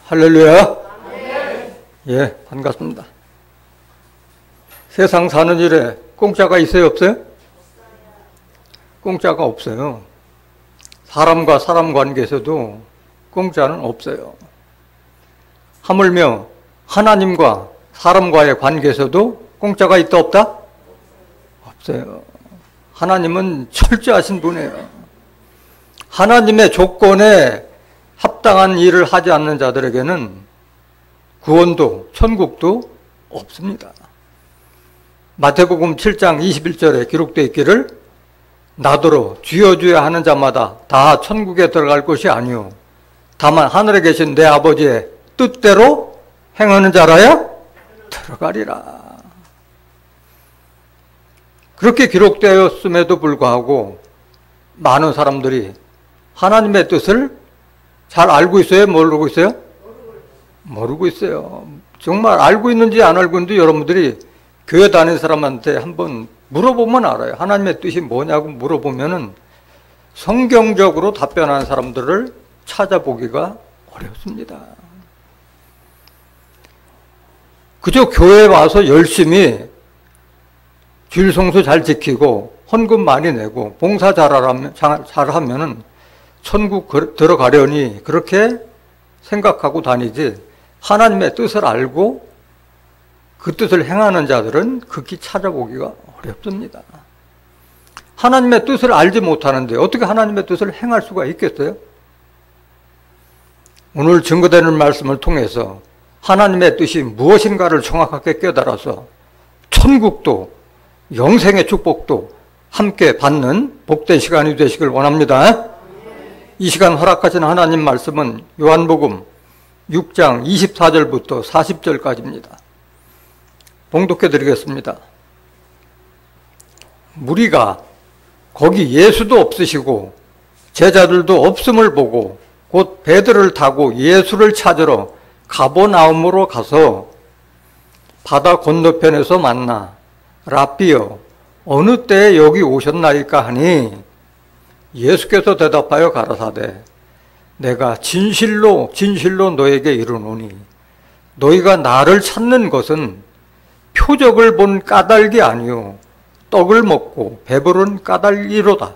할렐루야. 예, 반갑습니다. 세상 사는 일에 공짜가 있어요, 없어요? 공짜가 없어요. 사람과 사람 관계에서도 공짜는 없어요. 하물며 하나님과 사람과의 관계에서도 공짜가 있다 없다? 없어요. 하나님은 철저하신 분이에요. 하나님의 조건에 합당한 일을 하지 않는 자들에게는 구원도 천국도 없습니다. 마태복음 7장 21절에 기록되어 있기를 나더러 주여 주여 하는 자마다 다 천국에 들어갈 것이 아니오 다만 하늘에 계신 내 아버지의 뜻대로 행하는 자라야 들어가리라. 그렇게 기록되었음에도 불구하고 많은 사람들이 하나님의 뜻을 잘 알고 있어요? 모르고 있어요? 모르고 있어요. 정말 알고 있는지 안 알고 있는지 여러분들이 교회 다니는 사람한테 한번 물어보면 알아요. 하나님의 뜻이 뭐냐고 물어보면은 성경적으로 답변하는 사람들을 찾아보기가 어렵습니다. 그저 교회에 와서 열심히 주일 성수 잘 지키고 헌금 많이 내고 봉사 잘하면은 천국 들어가려니 그렇게 생각하고 다니지 하나님의 뜻을 알고 그 뜻을 행하는 자들은 극히 찾아보기가 어렵습니다. 하나님의 뜻을 알지 못하는데 어떻게 하나님의 뜻을 행할 수가 있겠어요? 오늘 증거되는 말씀을 통해서 하나님의 뜻이 무엇인가를 정확하게 깨달아서 천국도 영생의 축복도 함께 받는 복된 시간이 되시길 원합니다. 이 시간 허락하신 하나님 말씀은 요한복음 6장 24절부터 40절까지입니다. 봉독해 드리겠습니다. 무리가 거기 예수도 없으시고 제자들도 없음을 보고 곧 배들을 타고 예수를 찾으러 가버나움으로 가서 바다 건너편에서 만나 라삐여 어느 때에 여기 오셨나이까 하니 예수께서 대답하여 가라사대 내가 진실로 진실로 너에게 이르노니 너희가 나를 찾는 것은 표적을 본 까닭이 아니요 떡을 먹고 배부른 까닭이로다.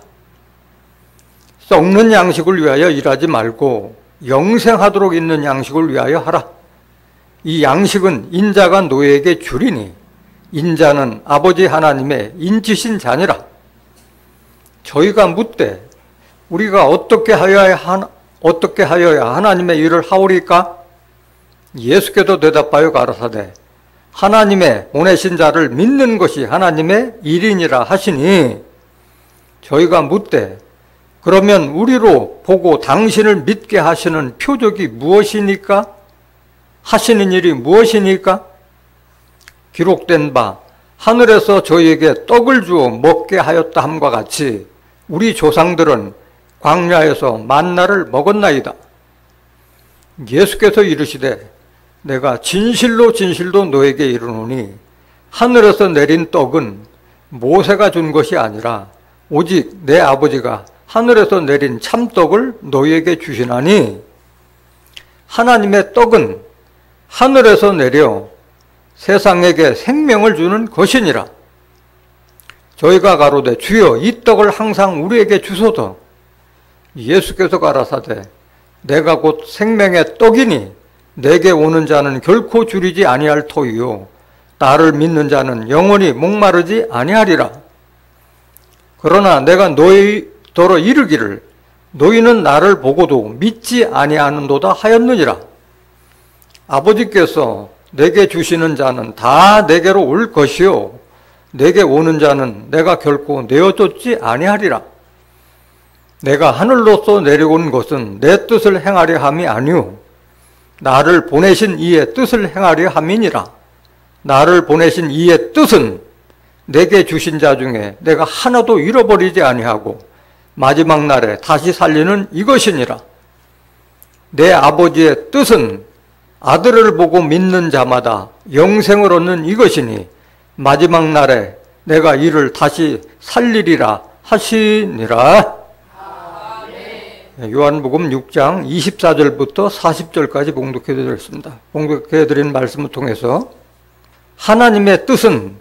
썩는 양식을 위하여 일하지 말고 영생하도록 있는 양식을 위하여 하라. 이 양식은 인자가 너희에게 주리니 인자는 아버지 하나님의 인치신 자니라. 저희가 묻되 우리가 어떻게 하여야 하나님의 일을 하오리까? 예수께서 대답하여 가라사대 하나님의 보내신 자를 믿는 것이 하나님의 일이니라 하시니 저희가 묻되 그러면 우리로 보고 당신을 믿게 하시는 표적이 무엇이니까? 하시는 일이 무엇이니까? 기록된 바 하늘에서 저희에게 떡을 주어 먹게 하였다 함과 같이 우리 조상들은 광야에서 만나를 먹었나이다. 예수께서 이르시되 내가 진실로 진실로 너에게 이르노니 하늘에서 내린 떡은 모세가 준 것이 아니라 오직 내 아버지가 하늘에서 내린 참떡을 너희에게 주시나니 하나님의 떡은 하늘에서 내려 세상에게 생명을 주는 것이니라. 저희가 가로되 주여 이 떡을 항상 우리에게 주소서. 예수께서 가라사대 내가 곧 생명의 떡이니 내게 오는 자는 결코 줄이지 아니할 터이요 나를 믿는 자는 영원히 목마르지 아니하리라. 그러나 내가 너희더러 이르기를 너희는 나를 보고도 믿지 아니하는도다 하였느니라. 아버지께서 내게 주시는 자는 다 내게로 올 것이요 내게 오는 자는 내가 결코 내어쫓지 아니하리라. 내가 하늘로서 내려온 것은 내 뜻을 행하려 함이 아니오 나를 보내신 이의 뜻을 행하려 함이니라. 나를 보내신 이의 뜻은 내게 주신 자 중에 내가 하나도 잃어버리지 아니하고 마지막 날에 다시 살리는 이것이니라. 내 아버지의 뜻은 아들을 보고 믿는 자마다 영생을 얻는 이것이니 마지막 날에 내가 이를 다시 살리리라 하시니라. 요한복음 6장 24절부터 40절까지 봉독해 드렸습니다. 봉독해 드린 말씀을 통해서 하나님의 뜻은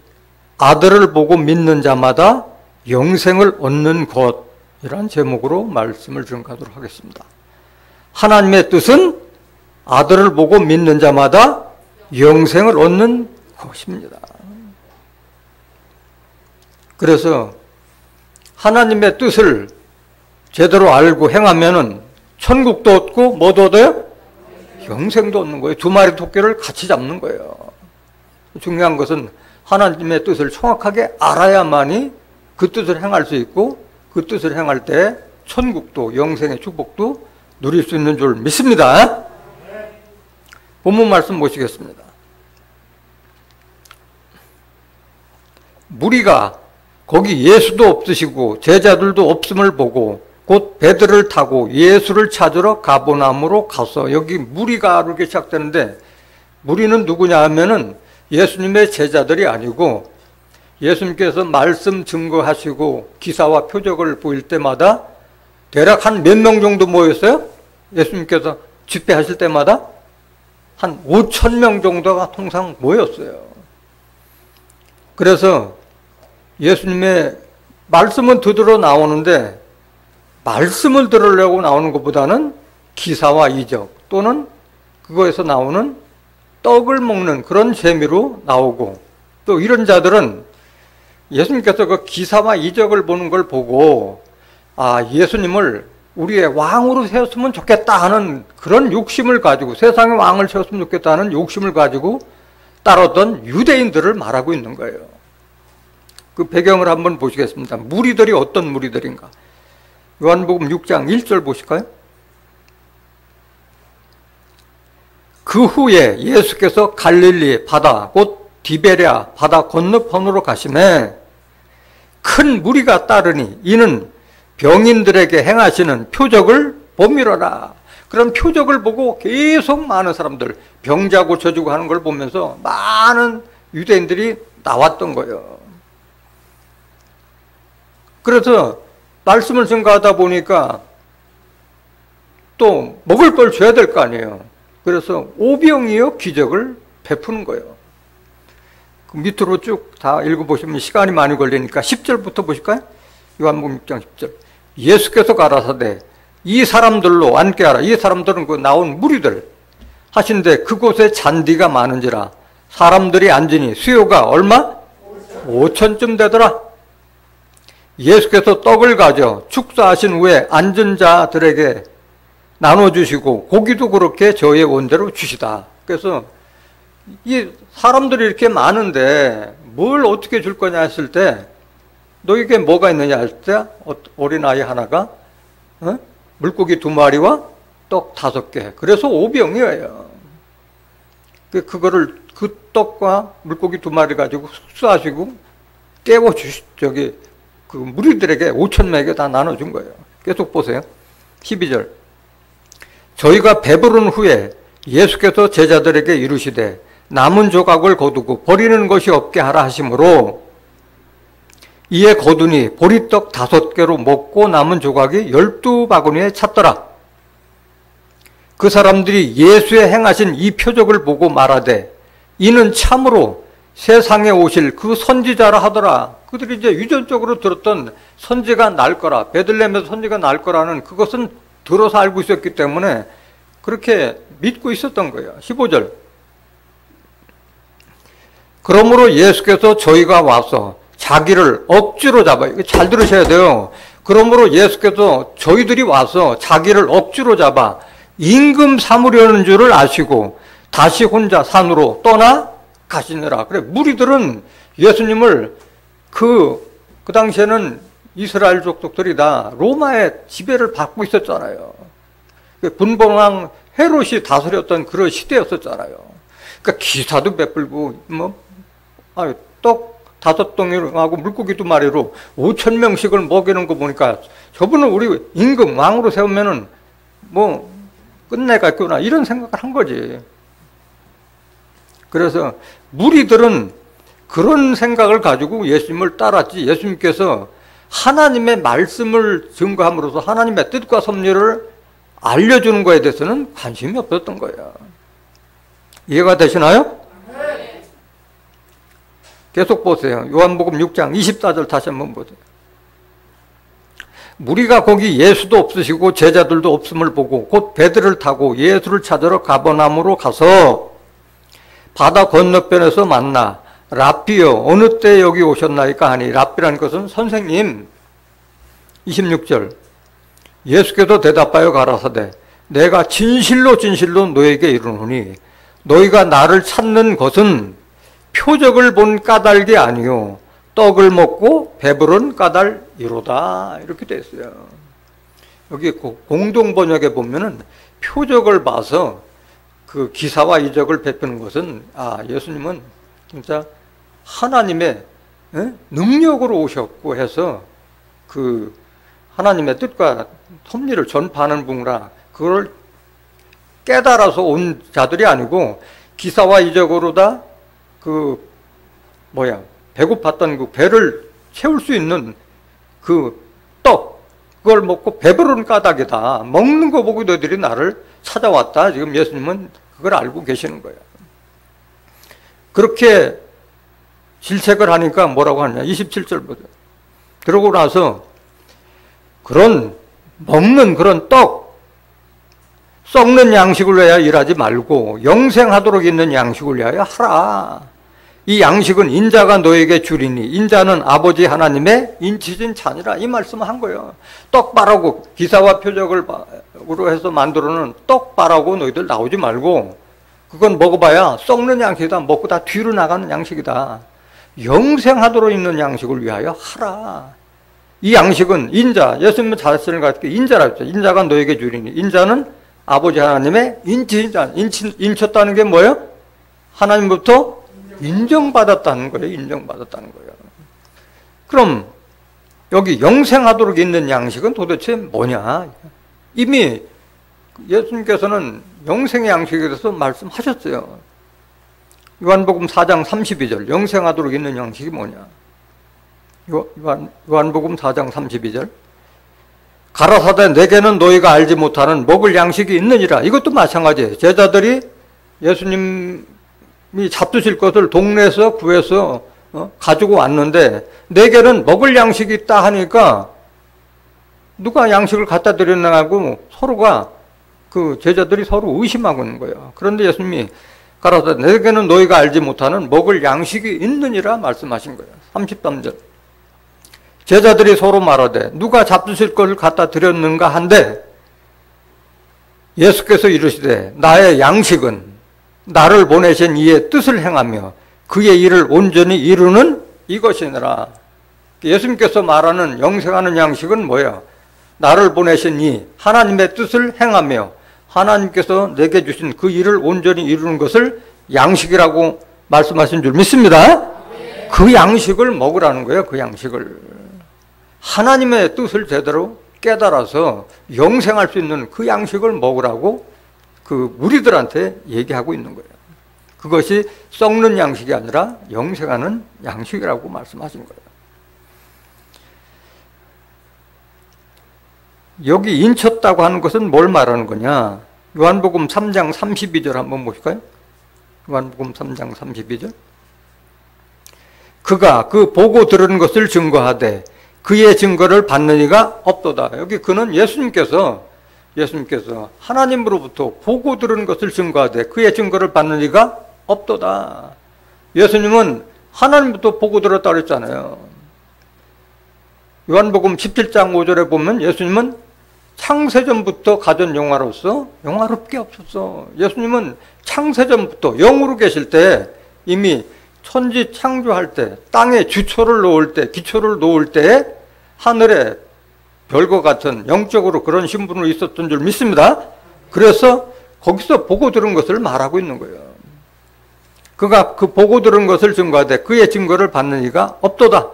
아들을 보고 믿는 자마다 영생을 얻는 것이란 제목으로 말씀을 증가하도록 하겠습니다. 하나님의 뜻은 아들을 보고 믿는 자마다 영생을 얻는 것입니다. 그래서 하나님의 뜻을 제대로 알고 행하면은 천국도 얻고 뭐도 얻어요? 영생도 얻는 거예요. 두 마리 토끼를 같이 잡는 거예요. 중요한 것은 하나님의 뜻을 정확하게 알아야만이 그 뜻을 행할 수 있고 그 뜻을 행할 때 천국도 영생의 축복도 누릴 수 있는 줄 믿습니다. 본문 말씀 보시겠습니다. 무리가 거기 예수도 없으시고 제자들도 없음을 보고 곧 배들을 타고 예수를 찾으러 가버나움으로 가서, 여기 무리가 이렇게 시작되는데 무리는 누구냐 하면은 예수님의 제자들이 아니고 예수님께서 말씀 증거하시고 기사와 표적을 보일 때마다 대략 한 몇 명 정도 모였어요? 예수님께서 집회하실 때마다 한 5,000명 정도가 통상 모였어요. 그래서 예수님의 말씀은 들으러 나오는데 말씀을 들으려고 나오는 것보다는 기사와 이적 또는 그거에서 나오는 떡을 먹는 그런 재미로 나오고, 또 이런 자들은 예수님께서 그 기사와 이적을 보는 걸 보고 예수님을 우리의 왕으로 세웠으면 좋겠다 하는 그런 욕심을 가지고, 세상의 왕을 세웠으면 좋겠다 하는 욕심을 가지고 따랐던 유대인들을 말하고 있는 거예요. 그 배경을 한번 보시겠습니다. 무리들이 어떤 무리들인가? 요한복음 6장 1절 보실까요? 그 후에 예수께서 갈릴리 바다 곧 디베랴 바다 건너편으로 가시매 큰 무리가 따르니 이는 병인들에게 행하시는 표적을 보미러라. 그런 표적을 보고 계속 많은 사람들, 병자 고쳐주고 하는 걸 보면서 많은 유대인들이 나왔던 거예요. 그래서 말씀을 증거하다 보니까 또 먹을 걸 줘야 될 거 아니에요. 그래서 오병이어 기적을 베푸는 거예요. 그 밑으로 쭉 다 읽어보시면 시간이 많이 걸리니까 10절부터 보실까요? 요한복음 6장 10절. 예수께서 가라사대 이 사람들로 앉게 하라. 이 사람들은 그 나온 무리들 하신데 그곳에 잔디가 많은지라 사람들이 앉으니 수요가 얼마? 5,000쯤 되더라. 예수께서 떡을 가져 축사하신 후에 앉은 자들에게 나눠주시고 고기도 그렇게 저의 원대로 주시다. 그래서 이 사람들이 이렇게 많은데 뭘 어떻게 줄 거냐 했을 때 너에게 뭐가 있느냐 할 때 어린아이 하나가 물고기 2마리와 떡 5개. 그래서 5병이에요. 그거를 그 떡과 물고기 2마리 가지고 숙사하시고 그 무리들에게 5,000명에게 다 나눠준 거예요. 계속 보세요. 12절. 저희가 배부른 후에 예수께서 제자들에게 이르시되 남은 조각을 거두고 버리는 것이 없게 하라 하심으로 이에 거두니 보리떡 5개로 먹고 남은 조각이 12바구니에 찼더라. 그 사람들이 예수의 행하신 이 표적을 보고 말하되 이는 참으로 세상에 오실 그 선지자라 하더라. 그들이 이제 유전적으로 들었던 선지가 날 거라, 베들레헴에서 선지가 날 거라는 그것은 들어서 알고 있었기 때문에 그렇게 믿고 있었던 거예요. 15절. 그러므로 예수께서 저희가 와서 자기를 억지로 잡아요. 이거 잘 들으셔야 돼요. 그러므로 예수께서 저희들이 와서 자기를 억지로 잡아 임금 삼으려는 줄을 아시고 다시 혼자 산으로 떠나 가시느라. 그래, 무리들은 예수님을 그 당시에는 이스라엘 족속들이 다 로마의 지배를 받고 있었잖아요. 분봉왕 헤롯이 다스렸던 그런 시대였었잖아요. 그러니까 기사도 베풀고 떡 5덩이하고 물고기 2마리로 5,000명씩을 먹이는 거 보니까 저분은 우리 임금 왕으로 세우면은 끝내겠구나 이런 생각을 한 거지. 그래서 무리들은 그런 생각을 가지고 예수님을 따랐지, 예수님께서 하나님의 말씀을 증거함으로써 하나님의 뜻과 섭리를 알려주는 거에 대해서는 관심이 없었던 거예요. 이해가 되시나요? 계속 보세요. 요한복음 6장 24절 다시 한번 보세요. 무리가 거기 예수도 없으시고 제자들도 없음을 보고 곧 배들을 타고 예수를 찾으러 가버나움으로 가서 바다 건너편에서 만나 랍비여 어느 때 여기 오셨나이까 하니, 랍비라는 것은 선생님. 26절 예수께서 대답하여 가라사대 내가 진실로 진실로 너에게 이르노니 너희가 나를 찾는 것은 표적을 본 까닭이 아니요 떡을 먹고 배부른 까닭이로다. 이렇게 되어 있어요. 여기 공동번역에 보면은 표적을 봐서 그 기사와 이적을 베푸는 것은 예수님은 진짜 하나님의 능력으로 오셨고 해서 그 하나님의 뜻과 섭리를 전파하는 분이라, 그걸 깨달아서 온 자들이 아니고 기사와 이적으로 다 배고팠던 그 배를 채울 수 있는 그 떡, 그걸 먹고 배부른 까닭이다. 먹는 거 보고 너희들이 나를 찾아왔다. 지금 예수님은 그걸 알고 계시는 거예요. 그렇게 질책을 하니까 뭐라고 하냐. 27절 보세요. 그러고 나서 그런 먹는 그런 떡, 썩는 양식을 위하여 일하지 말고 영생하도록 있는 양식을 위하여 하라. 이 양식은 인자가 너에게 주리니 인자는 아버지 하나님의 인치진 자니라. 이 말씀을 한 거예요. 떡바라고 기사와 표적으로 해서 만들어놓은 떡바라고 너희들 나오지 말고 그건 먹어봐야 썩는 양식이다. 먹고 다 뒤로 나가는 양식이다. 영생하도록 있는 양식을 위하여 하라. 이 양식은 인자, 예수님은 자신을 갖게 인자라고 했죠. 인자가 너에게 주리니 인자는 아버지 하나님의 인치자. 인쳤다는 게 뭐예요? 하나님부터 인정받았다는 거예요. 인정받았다는 거예요. 그럼 여기 영생하도록 있는 양식은 도대체 뭐냐? 이미 예수님께서는 영생의 양식에 대해서 말씀하셨어요. 요한복음 4장 32절 영생하도록 있는 양식이 뭐냐? 요한복음 4장 32절 가라사대 내게는 너희가 알지 못하는 먹을 양식이 있느니라. 이것도 마찬가지예요. 제자들이 예수님이 잡수실 것을 동네에서 구해서 가지고 왔는데 내게는 먹을 양식이 있다 하니까 누가 양식을 갖다 드렸나 하고 서로가 그 제자들이 서로 의심하고 있는 거예요. 그런데 예수님이 가라사대 내게는 너희가 알지 못하는 먹을 양식이 있느니라 말씀하신 거예요. 33절 제자들이 서로 말하되 누가 잡수실 것을 갖다 드렸는가 한데 예수께서 이르시되 나의 양식은 나를 보내신 이의 뜻을 행하며 그의 일을 온전히 이루는 이것이니라. 예수님께서 말하는 영생하는 양식은 뭐예요? 나를 보내신 이 하나님의 뜻을 행하며 하나님께서 내게 주신 그 일을 온전히 이루는 것을 양식이라고 말씀하신 줄 믿습니다. 그 양식을 먹으라는 거예요. 그 양식을. 하나님의 뜻을 제대로 깨달아서 영생할 수 있는 그 양식을 먹으라고 그 무리들한테 얘기하고 있는 거예요. 그것이 썩는 양식이 아니라 영생하는 양식이라고 말씀하신 거예요. 여기 인쳤다고 하는 것은 뭘 말하는 거냐? 요한복음 3장 32절 한번 보실까요? 요한복음 3장 32절 그가 그 보고 들은 것을 증거하되 그의 증거를 받는 이가 없도다. 여기 그는 예수님께서 하나님으로부터 보고 들은 것을 증거하되 그의 증거를 받는 이가 없도다. 예수님은 하나님부터 보고 들었다고 그랬잖아요. 요한복음 17장 5절에 보면 예수님은 창세전부터 가진 영화로서 영화롭게 없었어. 예수님은 창세전부터 영으로 계실 때 이미 천지 창조할 때 땅에 주초를 놓을 때 기초를 놓을 때 하늘에 별과 같은 영적으로 그런 신분으로 있었던 줄 믿습니다. 그래서 거기서 보고 들은 것을 말하고 있는 거예요. 그가 그 보고 들은 것을 증거하되 그의 증거를 받는 이가 없도다.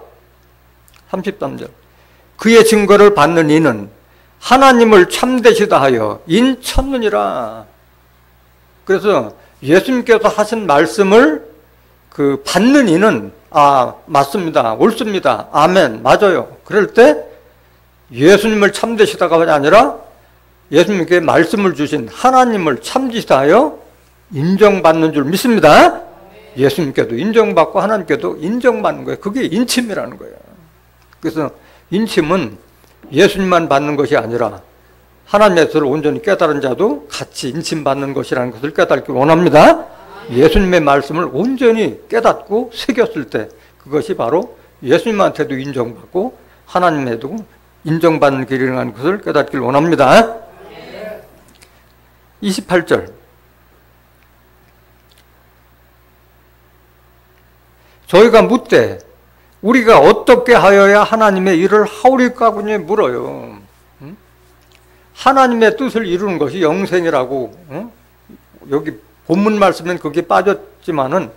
33절 그의 증거를 받는 이는 하나님을 참되시다 하여 인쳤느니라. 그래서 예수님께서 하신 말씀을 그 받는 이는 아, 맞습니다. 옳습니다. 아멘. 맞아요. 그럴 때 예수님을 참되시다가 아니라 예수님께 말씀을 주신 하나님을 참지시하여 인정받는 줄 믿습니다. 예수님께도 인정받고 하나님께도 인정받는 거예요. 그게 인침이라는 거예요. 그래서 인침은 예수님만 받는 것이 아니라 하나님의 뜻을 온전히 깨달은 자도 같이 인침받는 것이라는 것을 깨닫기 원합니다. 예수님의 말씀을 온전히 깨닫고 새겼을 때 그것이 바로 예수님한테도 인정받고 하나님에도 인정받는 길이라는 것을 깨닫기를 원합니다. 28절. 저희가 묻되 우리가 어떻게 하여야 하나님의 일을 하오리까 하고 물어요. 하나님의 뜻을 이루는 것이 영생이라고, 여기 본문 말씀엔 그게 빠졌지만은,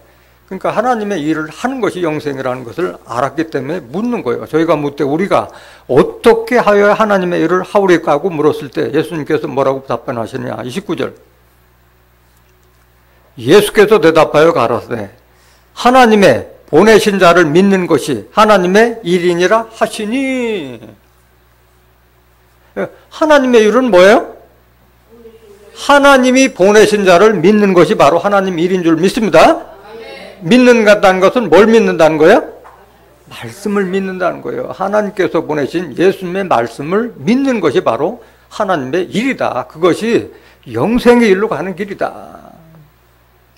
그러니까 하나님의 일을 하는 것이 영생이라는 것을 알았기 때문에 묻는 거예요. 저희가 묻되 우리가 어떻게 하여야 하나님의 일을 하오리까 하고 물었을 때 예수님께서 뭐라고 답변하시느냐. 29절. 예수께서 대답하여 가라사대 하나님의 보내신 자를 믿는 것이 하나님의 일이니라 하시니. 하나님의 일은 뭐예요? 하나님이 보내신 자를 믿는 것이 바로 하나님 일인 줄 믿습니다. 믿는다는 것은 뭘 믿는다는 거예요? 말씀을 믿는다는 거예요. 하나님께서 보내신 예수님의 말씀을 믿는 것이 바로 하나님의 일이다. 그것이 영생의 일로 가는 길이다.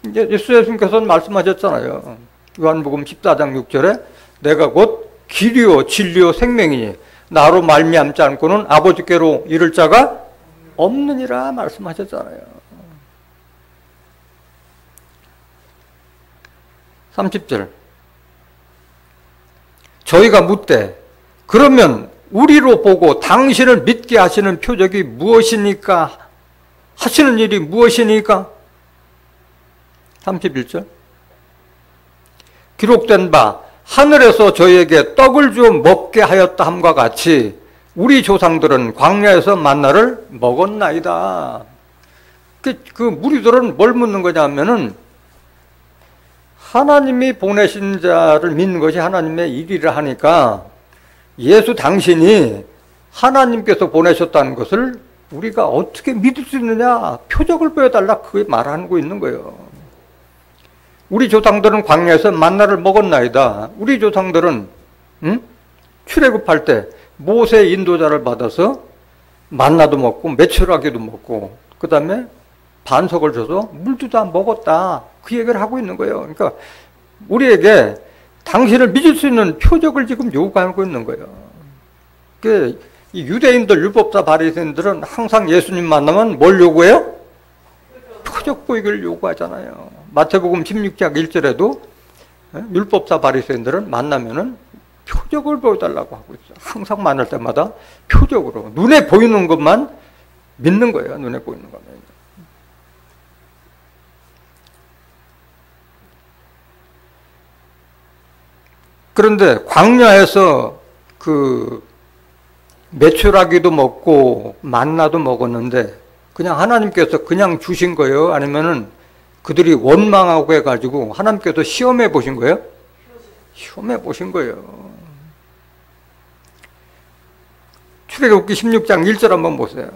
이제 예수님께서는 말씀하셨잖아요. 요한복음 14장 6절에 내가 곧 길이요 진리요 생명이니 나로 말미암지 않고는 아버지께로 이를 자가 없느니라 말씀하셨잖아요. 30절. 저희가 묻되 그러면 우리로 보고 당신을 믿게 하시는 표적이 무엇이니까? 하시는 일이 무엇이니까? 31절. 기록된 바 하늘에서 저희에게 떡을 주어 먹게 하였다 함과 같이 우리 조상들은 광야에서 만나를 먹었나이다. 그 무리들은 뭘 묻는 거냐면은 하나님이 보내신 자를 믿는 것이 하나님의 일이라 하니까 예수 당신이 하나님께서 보내셨다는 것을 우리가 어떻게 믿을 수 있느냐, 표적을 보여달라, 그게 말하고 있는 거예요. 우리 조상들은 광야에서 만나를 먹었나이다. 우리 조상들은 출애굽할 때 모세의 인도자를 받아서 만나도 먹고 메추라기도 먹고 그 다음에 반석을 줘서 물도 다 먹었다. 그 얘기를 하고 있는 거예요. 그러니까 우리에게 당신을 믿을 수 있는 표적을 지금 요구하고 있는 거예요. 이 유대인들, 율법사 바리새인들은 항상 예수님 만나면 뭘 요구해요? 표적 보이기를 요구하잖아요. 마태복음 16장 1절에도 율법사 바리새인들은 만나면은 표적을 보여달라고 하고 있어요. 항상 만날 때마다 표적으로 눈에 보이는 것만 믿는 거예요. 눈에 보이는 것만. 그런데 광야에서 그 메추라기도 먹고 만나도 먹었는데 그냥 하나님께서 그냥 주신 거예요? 아니면은 그들이 원망하고 해가지고 하나님께서 시험해 보신 거예요? 시험해 보신 거예요. 출애굽기 16장 1절 한번 보세요.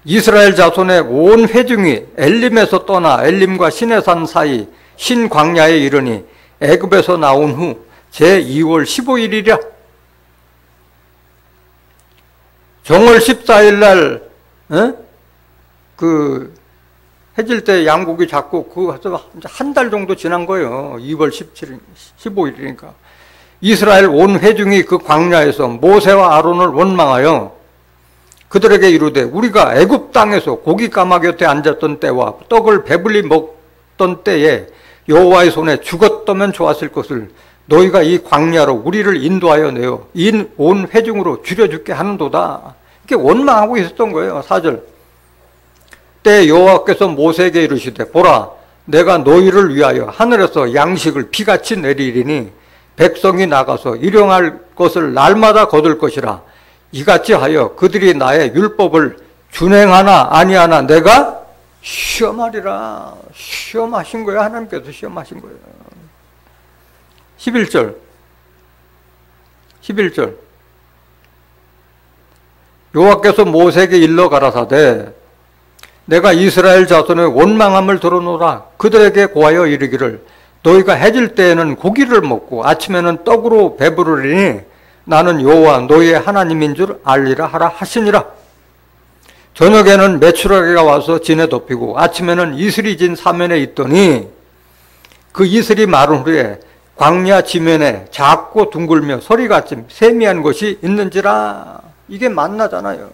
이스라엘 자손의 온 회중이 엘림에서 떠나 엘림과 시내산 사이 신광야에 이르니 애굽에서 나온 후 제2월 15일이랴. 정월 14일 날 그 해질 때 양고기 잡고 한 달 정도 지난 거예요. 2월 17일, 15일이니까. 이스라엘 온 회중이 그 광야에서 모세와 아론을 원망하여 그들에게 이르되 우리가 애굽 땅에서 고기 까마 곁에 앉았던 때와 떡을 배불리 먹던 때에 여호와의 손에 죽었다면 좋았을 것을 너희가 이 광야로 우리를 인도하여 내어 온 회중으로 줄여죽게 하는도다. 이렇게 원망하고 있었던 거예요. 4절. 때 여호와께서 모세에게 이르시되 보라 내가 너희를 위하여 하늘에서 양식을 비같이 내리리니 백성이 나가서 일용할 것을 날마다 거둘 것이라. 이같이 하여 그들이 나의 율법을 준행하나 아니하나 내가 시험하리라. 시험하신 거예요. 하나님께서 시험하신 거예요. 11절. 여호와께서 모세에게 일러 가라사대 내가 이스라엘 자손의 원망함을 들어노라. 그들에게 고하여 이르기를 너희가 해질 때에는 고기를 먹고 아침에는 떡으로 배부르리니 나는 여호와 너희의 하나님인 줄 알리라 하라 하시니라. 저녁에는 메추라기가 와서 진에 덮이고 아침에는 이슬이 진 사면에 있더니 그 이슬이 마른 후에 광야 지면에 작고 둥글며 서리같이 세미한 것이 있는지라. 이게 만나잖아요.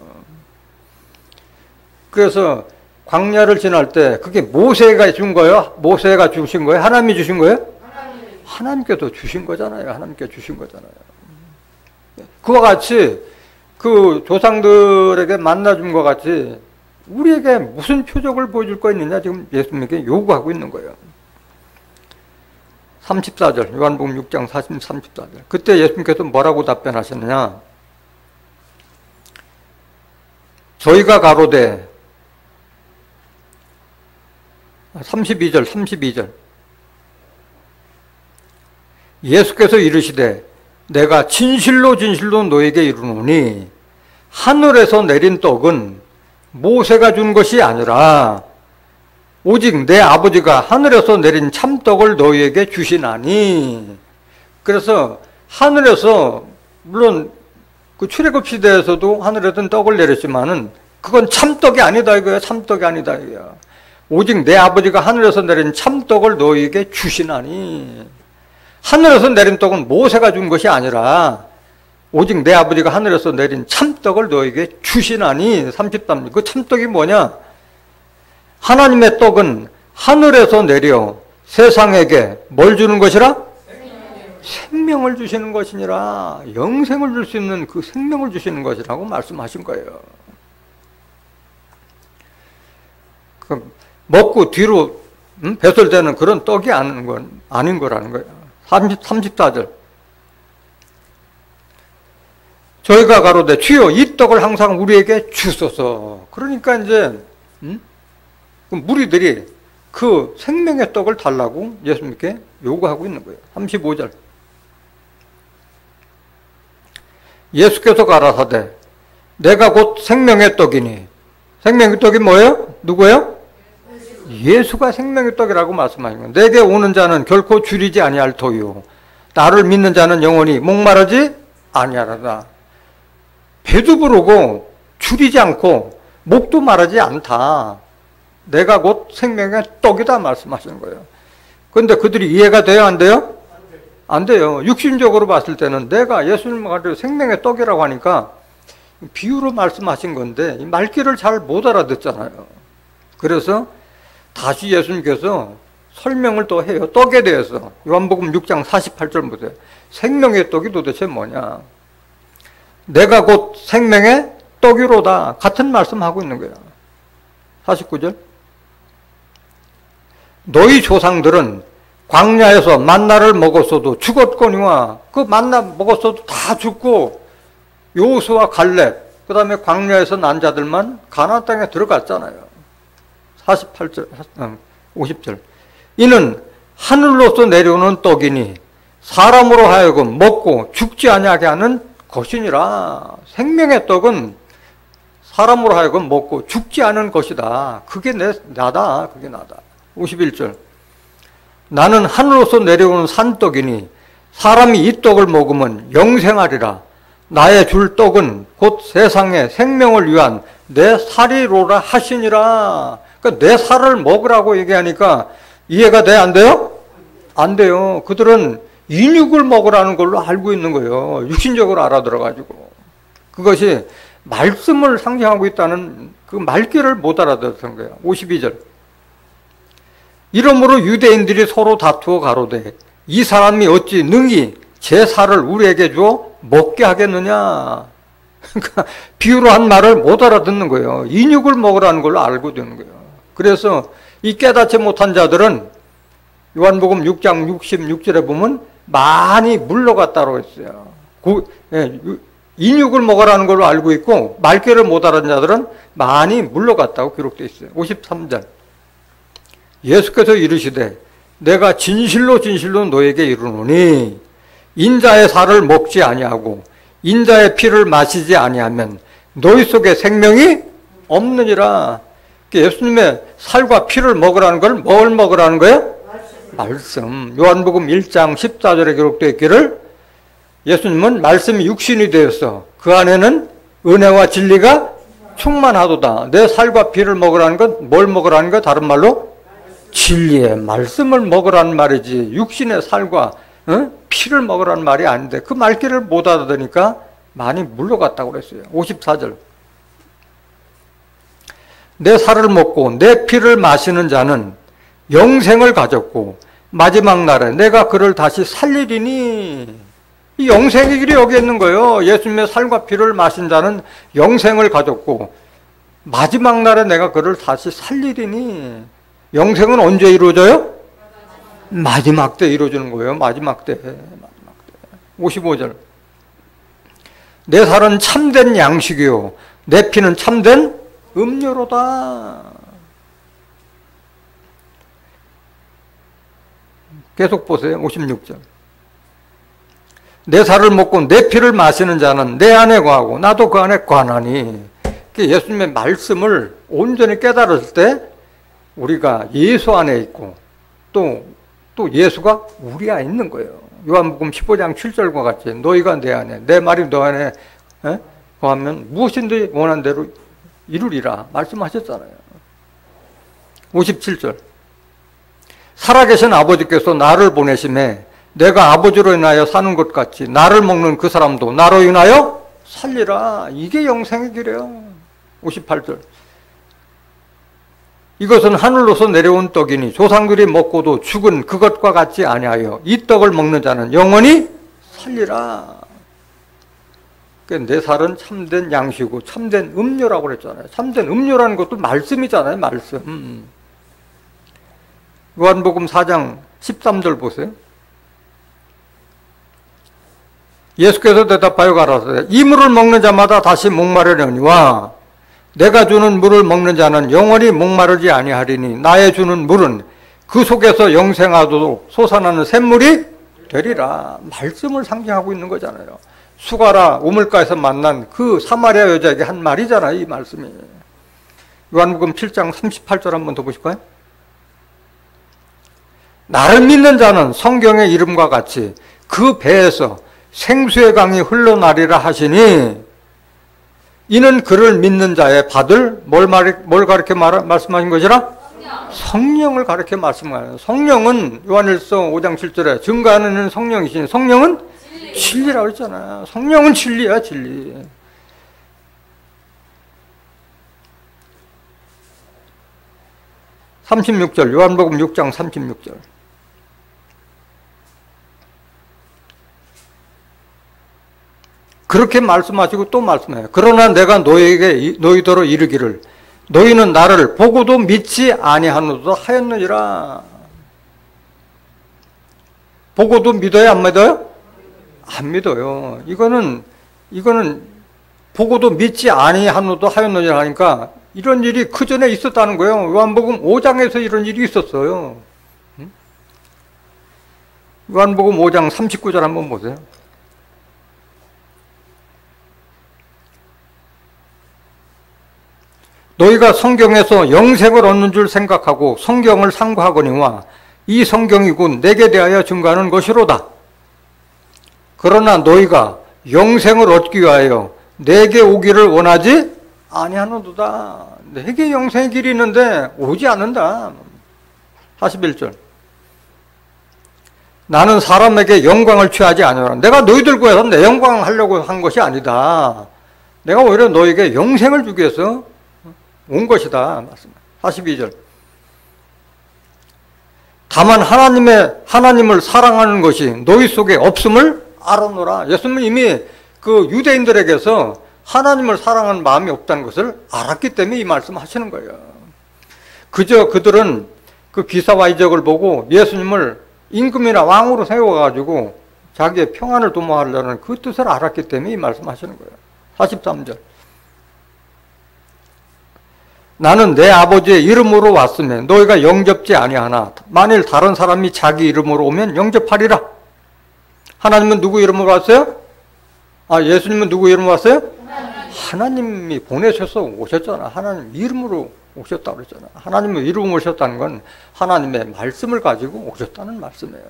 그래서 광야를 지날 때 그게 모세가 준 거예요? 모세가 주신 거예요? 하나님이 주신 거예요? 하나님께서 주신 거잖아요. 하나님께 주신 거잖아요. 그와 같이 그 조상들에게 만나준 것 같이 우리에게 무슨 표적을 보여줄 거 있느냐 지금 예수님에게 요구하고 있는 거예요. 34절 요한복음 6장 34절 그때 예수님께서 뭐라고 답변하셨느냐. 저희가 가로되 32절 예수께서 이르시되 내가 진실로 너에게 이르노니 하늘에서 내린 떡은 모세가 준 것이 아니라 오직 내 아버지가 하늘에서 내린 참떡을 너희에게 주시나니. 그래서 하늘에서 물론 그 출애굽 시대에서도 하늘에서 떡을 내렸지만은 그건 참떡이 아니다 이거야. 참떡이 아니다 이거야. 오직 내 아버지가 하늘에서 내린 참떡을 너희에게 주시나니. 하늘에서 내린 떡은 모세가 준 것이 아니라 오직 내 아버지가 하늘에서 내린 참떡을 너희에게 주시나니. 33절 그 참떡이 뭐냐. 하나님의 떡은 하늘에서 내려 세상에게 뭘 주는 것이라? 생명을 주시는 것이니라. 영생을 줄 수 있는 그 생명을 주시는 것이라고 말씀하신 거예요. 먹고 뒤로 배설되는 그런 떡이 아닌 거라는 거예요. 34절 저희가 가로되 주여 이 떡을 항상 우리에게 주소서. 그러니까 이제 무리들이 그 생명의 떡을 달라고 예수님께 요구하고 있는 거예요. 35절 예수께서 가라사대 내가 곧 생명의 떡이니. 생명의 떡이 뭐예요? 누구예요? 예수가 생명의 떡이라고 말씀하신 거예요. 내게 오는 자는 결코 줄이지 아니할 터요 나를 믿는 자는 영원히 목마르지 아니하리라. 배도 부르고 줄이지 않고 목도 마르지 않다. 내가 곧 생명의 떡이다 말씀하시는 거예요. 그런데 그들이 이해가 돼요? 안 돼요? 안 돼요. 육신적으로 봤을 때는 내가 예수님을 가지고 생명의 떡이라고 하니까 비유로 말씀하신 건데 이 말귀를 잘 못 알아듣잖아요. 그래서 다시 예수님께서 설명을 또 해요. 떡에 대해서. 요한복음 6장 48절 보세요. 생명의 떡이 도대체 뭐냐. 내가 곧 생명의 떡이로다. 같은 말씀하고 있는 거예요. 49절 너희 조상들은 광야에서 만나를 먹었어도 죽었거니와 그 만나 먹었어도 다 죽고 여호수아 갈렙 그 다음에 광야에서 난 자들만 가나안 땅에 들어갔잖아요. 48절 50절 이는 하늘로서 내려오는 떡이니 사람으로 하여금 먹고 죽지 아니하게 하는 것이니라. 생명의 떡은 사람으로 하여금 먹고 죽지 않은 것이다. 그게 나다. 그게 나다. 51절 나는 하늘로서 내려오는 산떡이니 사람이 이 떡을 먹으면 영생하리라. 나의 줄 떡은 곧 세상의 생명을 위한 내 살이로라 하시니라. 그러니까 내 살을 먹으라고 얘기하니까 이해가 돼? 안 돼요? 안 돼요. 그들은 인육을 먹으라는 걸로 알고 있는 거예요. 육신적으로 알아들어가지고. 그것이 말씀을 상징하고 있다는 그 말귀를 못 알아듣는 거예요. 52절 이러므로 유대인들이 서로 다투어 가로되 이 사람이 어찌 능히 제 살을 우리에게 주어 먹게 하겠느냐. 그러니까 비유로 한 말을 못 알아듣는 거예요. 인육을 먹으라는 걸로 알고 되는 거예요. 그래서 이 깨닫지 못한 자들은 요한복음 6장 66절에 보면 많이 물러갔다고 했어요. 인육을 먹으라는 걸로 알고 있고 말귀를 못 알아듣는 자들은 많이 물러갔다고 기록되어 있어요. 53절 예수께서 이르시되 내가 진실로 진실로 너에게 이르노니 인자의 살을 먹지 아니하고 인자의 피를 마시지 아니하면 너희 속에 생명이 없느니라. 예수님의 살과 피를 먹으라는 걸 뭘 먹으라는 거예요? 말씀. 요한복음 1장 14절에 기록되어 있기를 예수님은 말씀이 육신이 되어서 그 안에는 은혜와 진리가 충만하도다. 내 살과 피를 먹으라는 건 뭘 먹으라는 거? 다른 말로 진리의 말씀을 먹으라는 말이지 육신의 살과 피를 먹으라는 말이 아닌데 그 말귀를 못 알아듣으니까 많이 물러갔다고 그랬어요. 54절. 내 살을 먹고 내 피를 마시는 자는 영생을 가졌고 마지막 날에 내가 그를 다시 살리리니. 이 영생의 길이 여기 있는 거예요. 예수님의 살과 피를 마신 자는 영생을 가졌고 마지막 날에 내가 그를 다시 살리리니. 영생은 언제 이루어져요? 마지막 때 이루어지는 거예요. 마지막 때. 55절. 내 살은 참된 양식이요 내 피는 참된 음료로다. 계속 보세요. 56절. 내 살을 먹고 내 피를 마시는 자는 내 안에 거하고 나도 그 안에 거하나니. 예수님의 말씀을 온전히 깨달았을 때 우리가 예수 안에 있고 또 예수가 우리 안에 있는 거예요. 요한복음 15장 7절과 같이 너희가 내 안에 내 말이 너 안에 거하면 무엇인지 원한 대로 이루리라 말씀하셨잖아요. 57절. 살아계신 아버지께서 나를 보내심에 내가 아버지로 인하여 사는 것 같이 나를 먹는 그 사람도 나로 인하여 살리라. 이게 영생의 길이에요. 58절. 이것은 하늘로서 내려온 떡이니 조상들이 먹고도 죽은 그것과 같지 아니하여 이 떡을 먹는 자는 영원히 살리라. 내 살은 참된 양식이고 참된 음료라고 그랬잖아요. 참된 음료라는 것도 말씀이잖아요. 말씀. 요한복음 4장 13절 보세요. 예수께서 대답하여 가라사대 이 물을 먹는 자마다 다시 목마르려니와 내가 주는 물을 먹는 자는 영원히 목마르지 아니하리니 나의 주는 물은 그 속에서 영생하도록 솟아나는 샘물이 되리라. 말씀을 상징하고 있는 거잖아요. 수가라 우물가에서 만난 그 사마리아 여자에게 한 말이잖아요. 이 말씀이. 요한복음 7장 38절 한번 더 보실까요? 나를 믿는 자는 성경의 이름과 같이 그 배에서 생수의 강이 흘러나리라 하시니 이는 그를 믿는 자의 받을 뭘 가르쳐 말씀하신 것이라? 성령을 가르쳐 말씀하는. 성령은 요한일서 5장 7절에 증거하는 성령이시니 성령은 진리라고 했잖아요. 성령은 진리야, 진리. (36절) 요한복음 6장 36절. 그렇게 말씀하시고 또 말씀해요. 그러나 내가 너희더러 이르기를 너희는 나를 보고도 믿지 아니하노도 하였느니라. 보고도 믿어요, 안 믿어요? 안 믿어요. 이거는 보고도 믿지 아니하노도 하였느니라 하니까 이런 일이 그 전에 있었다는 거예요. 요한복음 5장에서 이런 일이 있었어요. 요한복음 5장 39절 한번 보세요. 너희가 성경에서 영생을 얻는 줄 생각하고 성경을 상고하거니와 이 성경이 곧 내게 대하여 증거하는 것이로다. 그러나 너희가 영생을 얻기 위하여 내게 오기를 원하지 아니하노도다. 내게 영생의 길이 있는데 오지 않는다. 41절. 나는 사람에게 영광을 취하지 않으라. 내가 너희들 구해서 내 영광을 하려고 한 것이 아니다. 내가 오히려 너에게 영생을 주기 위해서 온 것이다. 42절. 다만 하나님을 사랑하는 것이 너희 속에 없음을 알아노라. 예수님은 이미 그 유대인들에게서 하나님을 사랑하는 마음이 없다는 것을 알았기 때문에 이 말씀을 하시는 거예요. 그저 그들은 그 기사와 이적을 보고 예수님을 임금이나 왕으로 세워가지고 자기의 평안을 도모하려는 그 뜻을 알았기 때문에 이 말씀을 하시는 거예요. 43절. 나는 내 아버지의 이름으로 왔으면 너희가 영접지 아니하나 만일 다른 사람이 자기 이름으로 오면 영접하리라. 하나님은 누구 이름으로 왔어요? 예수님은 누구 이름으로 왔어요? 하나님이 보내셔서 오셨잖아. 하나님 이름으로 오셨다고 그랬잖아. 하나님의 이름으로 오셨다는 건 하나님의 말씀을 가지고 오셨다는 말씀이에요.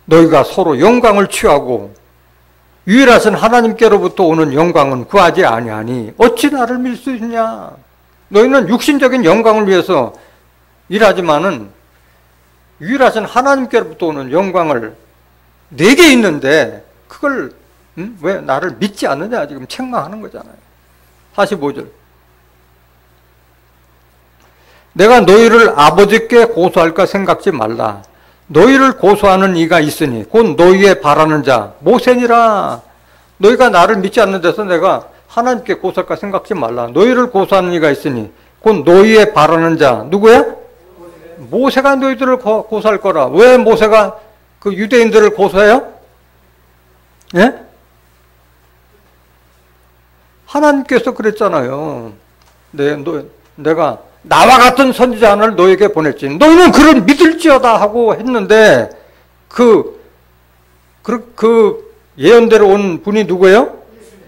너희가 서로 영광을 취하고 유일하신 하나님께로부터 오는 영광은 구하지 아니하니 어찌 나를 밀 수 있냐. 너희는 육신적인 영광을 위해서 일하지만은 유일하신 하나님께로부터 오는 영광을 내게 있는데 그걸 왜 나를 믿지 않느냐 지금 책망하는 거잖아요. 45절. 내가 너희를 아버지께 고소할까 생각지 말라. 너희를 고소하는 이가 있으니 곧 너희의 바라는 자 모세니라. 너희가 나를 믿지 않는 데서 내가 하나님께 고소할까 생각지 말라. 너희를 고소하는 이가 있으니 곧 너희의 바라는 자 누구야? 모세가 너희들을 고소할 거라. 왜 모세가 그 유대인들을 고소해요? 예? 하나님께서 그랬잖아요. 내가 나와 같은 선지자 하나를 너에게 보냈지. 너희는 그를 믿을지어다 하고 했는데 그 예언대로 온 분이 누구예요?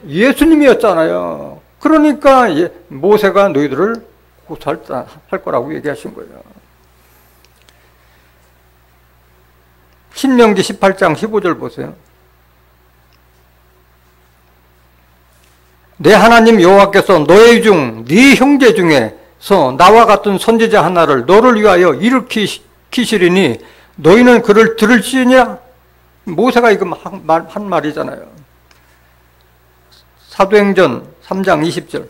예수님이었잖아요. 그러니까 모세가 너희들을 고소할 거라고 얘기하신 거예요. 신명기 18장 15절 보세요. 내 하나님 여호와께서 너희 중 네 형제 중에서 나와 같은 선지자 하나를 너를 위하여 일으키시리니 너희는 그를 들을지냐? 모세가 이거 한 말이잖아요. 사도행전 3장 20절.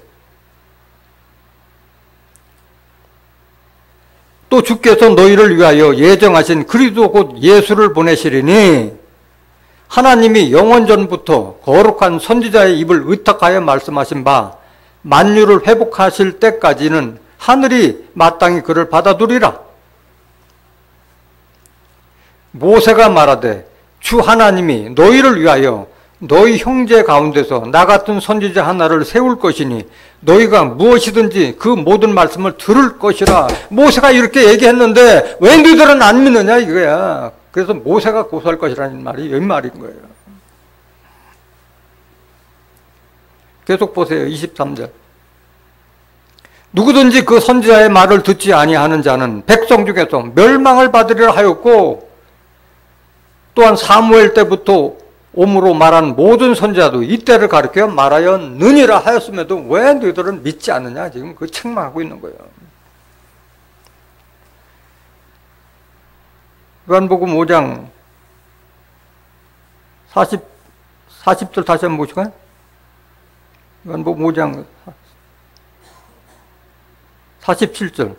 또 주께서 너희를 위하여 예정하신 그리스도 곧 예수를 보내시리니 하나님이 영원전부터 거룩한 선지자의 입을 의탁하여 말씀하신 바 만유를 회복하실 때까지는 하늘이 마땅히 그를 받아두리라. 모세가 말하되 주 하나님이 너희를 위하여 너희 형제 가운데서 나 같은 선지자 하나를 세울 것이니 너희가 무엇이든지 그 모든 말씀을 들을 것이라. 모세가 이렇게 얘기했는데 왜 너희들은 안 믿느냐 이거야. 그래서 모세가 고소할 것이라는 말이 이 말인 거예요. 계속 보세요. 23절. 누구든지 그 선지자의 말을 듣지 아니하는 자는 백성 중에서 멸망을 받으리라 하였고 또한 사무엘 때부터 옴으로 말한 모든 선지자도 이때를 가리켜 말하였느니라 하였음에도 왜 너희들은 믿지 않느냐 지금 그 책망하고 있는 거예요. 요한복음 5장 40절 다시 한번 보실까요? 요한복음 5장 47절.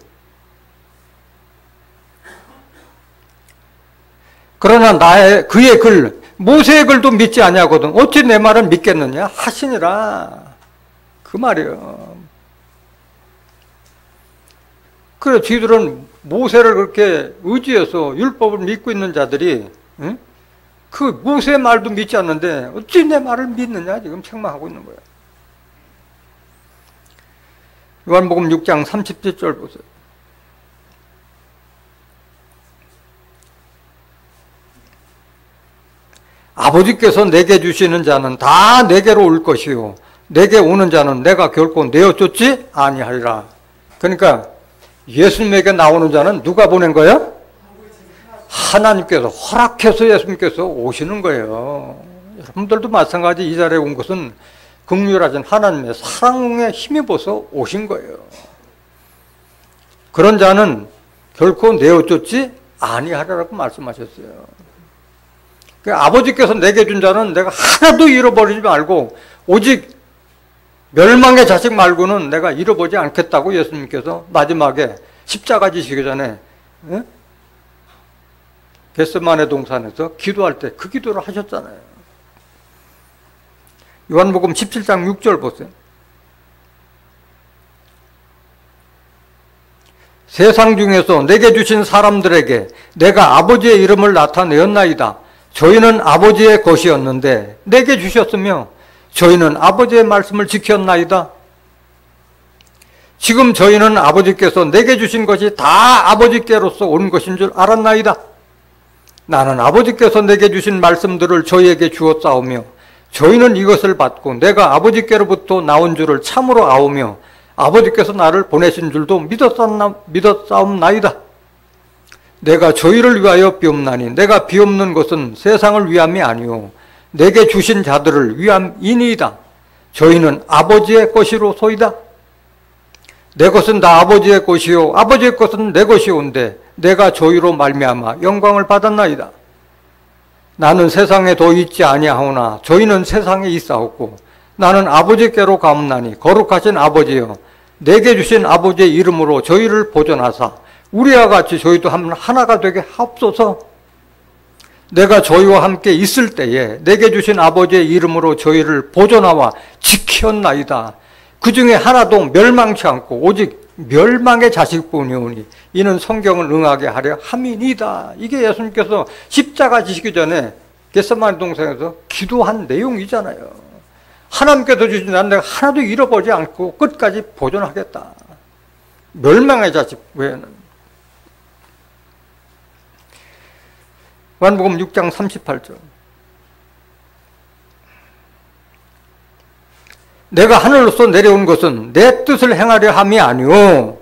그러나 그의 글 모세의 글도 믿지 아니하거든 어찌 내 말을 믿겠느냐 하시니라. 그 말이에요. 그래 저희들은 모세를 그렇게 의지해서 율법을 믿고 있는 자들이 그 모세의 말도 믿지 않는데 어찌 내 말을 믿느냐 지금 책망하고 있는 거예요. 요한복음 6장 37절 보세요. 아버지께서 내게 주시는 자는 다 내게로 올 것이요 내게 오는 자는 내가 결코 내어쫓지 아니하리라. 그러니까 예수님에게 나오는 자는 누가 보낸 거예요? 하나님께서 허락해서 예수님께서 오시는 거예요. 여러분들도 마찬가지 이 자리에 온 것은 긍휼하신 하나님의 사랑에 힘입어서 오신 거예요. 그런 자는 결코 내어쫓지 아니하리라고 말씀하셨어요. 아버지께서 내게 준 자는 내가 하나도 잃어버리지 말고 오직 멸망의 자식 말고는 내가 잃어보지 않겠다고 예수님께서 마지막에 십자가 지시기 전에 겟세마네 동산에서 기도할 때 그 기도를 하셨잖아요. 요한복음 17장 6절 보세요. 세상 중에서 내게 주신 사람들에게 내가 아버지의 이름을 나타내었나이다. 저희는 아버지의 것이었는데 내게 주셨으며 저희는 아버지의 말씀을 지켰나이다. 지금 저희는 아버지께서 내게 주신 것이 다 아버지께로서 온 것인 줄 알았나이다. 나는 아버지께서 내게 주신 말씀들을 저희에게 주었사오며 저희는 이것을 받고 내가 아버지께로부터 나온 줄을 참으로 아오며 아버지께서 나를 보내신 줄도 믿었사옵나이다. 내가 저희를 위하여 비옵나니 내가 비옵는 것은 세상을 위함이 아니오 내게 주신 자들을 위함이니이다. 저희는 아버지의 것이로소이다. 내 것은 다 아버지의 것이요 아버지의 것은 내 것이온데 내가 저희로 말미암아 영광을 받았나이다. 나는 세상에 더 있지 아니하오나 저희는 세상에 있사옵고 나는 아버지께로 가옵나니 거룩하신 아버지여 내게 주신 아버지의 이름으로 저희를 보존하사 우리와 같이 저희도 하나가 되게 하옵소서. 내가 저희와 함께 있을 때에 내게 주신 아버지의 이름으로 저희를 보존하와 지켰나이다. 그 중에 하나도 멸망치 않고 오직 멸망의 자식뿐이오니 이는 성경을 응하게 하려 함이니이다. 이게 예수님께서 십자가 지시기 전에 겟세마네 동산에서 기도한 내용이잖아요. 하나님께서 주신 난 내가 하나도 잃어버리지 않고 끝까지 보존하겠다. 멸망의 자식 외에는. 요한복음 6장 38절. 내가 하늘로서 내려온 것은 내 뜻을 행하려 함이 아니오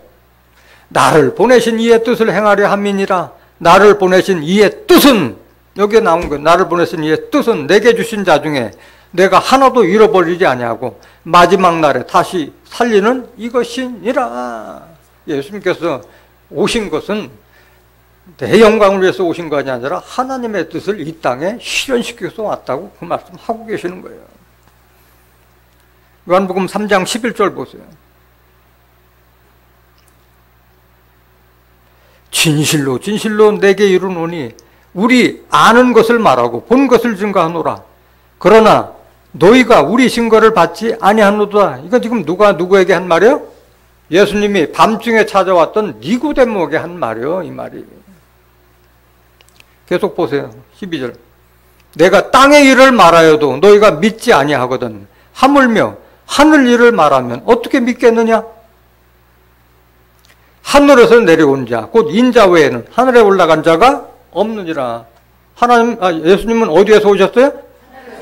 나를 보내신 이의 뜻을 행하려 함이니라. 나를 보내신 이의 뜻은 여기에 나온 거예요. 나를 보내신 이의 뜻은 내게 주신 자 중에 내가 하나도 잃어버리지 아니하고 마지막 날에 다시 살리는 이것이니라. 예수님께서 오신 것은 내 영광을 위해서 오신 것이 아니라 하나님의 뜻을 이 땅에 실현시키기 위해서 왔다고 그 말씀하고 계시는 거예요. 요한복음 3장 11절 보세요. 진실로 진실로 내게 이르노니 우리 아는 것을 말하고 본 것을 증거하노라. 그러나 너희가 우리 증거를 받지 아니하노도다. 이건 지금 누가 누구에게 한 말이에요? 예수님이 밤중에 찾아왔던 니고데모에게 한 말이에요. 이 말이. 계속 보세요. 12절. 내가 땅의 일을 말하여도 너희가 믿지 아니하거든. 하물며 하늘 일을 말하면 어떻게 믿겠느냐? 하늘에서 내려온 자, 곧 인자 외에는 하늘에 올라간 자가 없느니라. 예수님은 어디에서 오셨어요?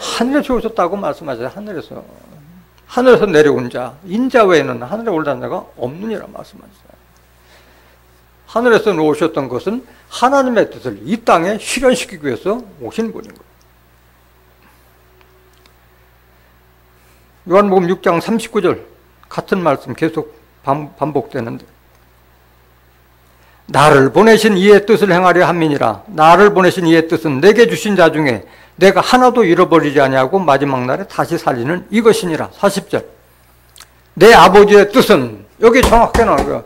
하늘에서 오셨다고 말씀하세요. 하늘에서. 하늘에서 내려온 자, 인자 외에는 하늘에 올라간 자가 없느니라 말씀하세요. 하늘에서 오셨던 것은 하나님의 뜻을 이 땅에 실현시키기 위해서 오신 분인 거예요. 요한복음 6장 39절 같은 말씀 계속 반복되는데 나를 보내신 이의 뜻을 행하려 함이니라. 나를 보내신 이의 뜻은 내게 주신 자 중에 내가 하나도 잃어버리지 아니하고 마지막 날에 다시 살리는 이것이니라. 40절 내 아버지의 뜻은 여기 정확하게 나온 거예요.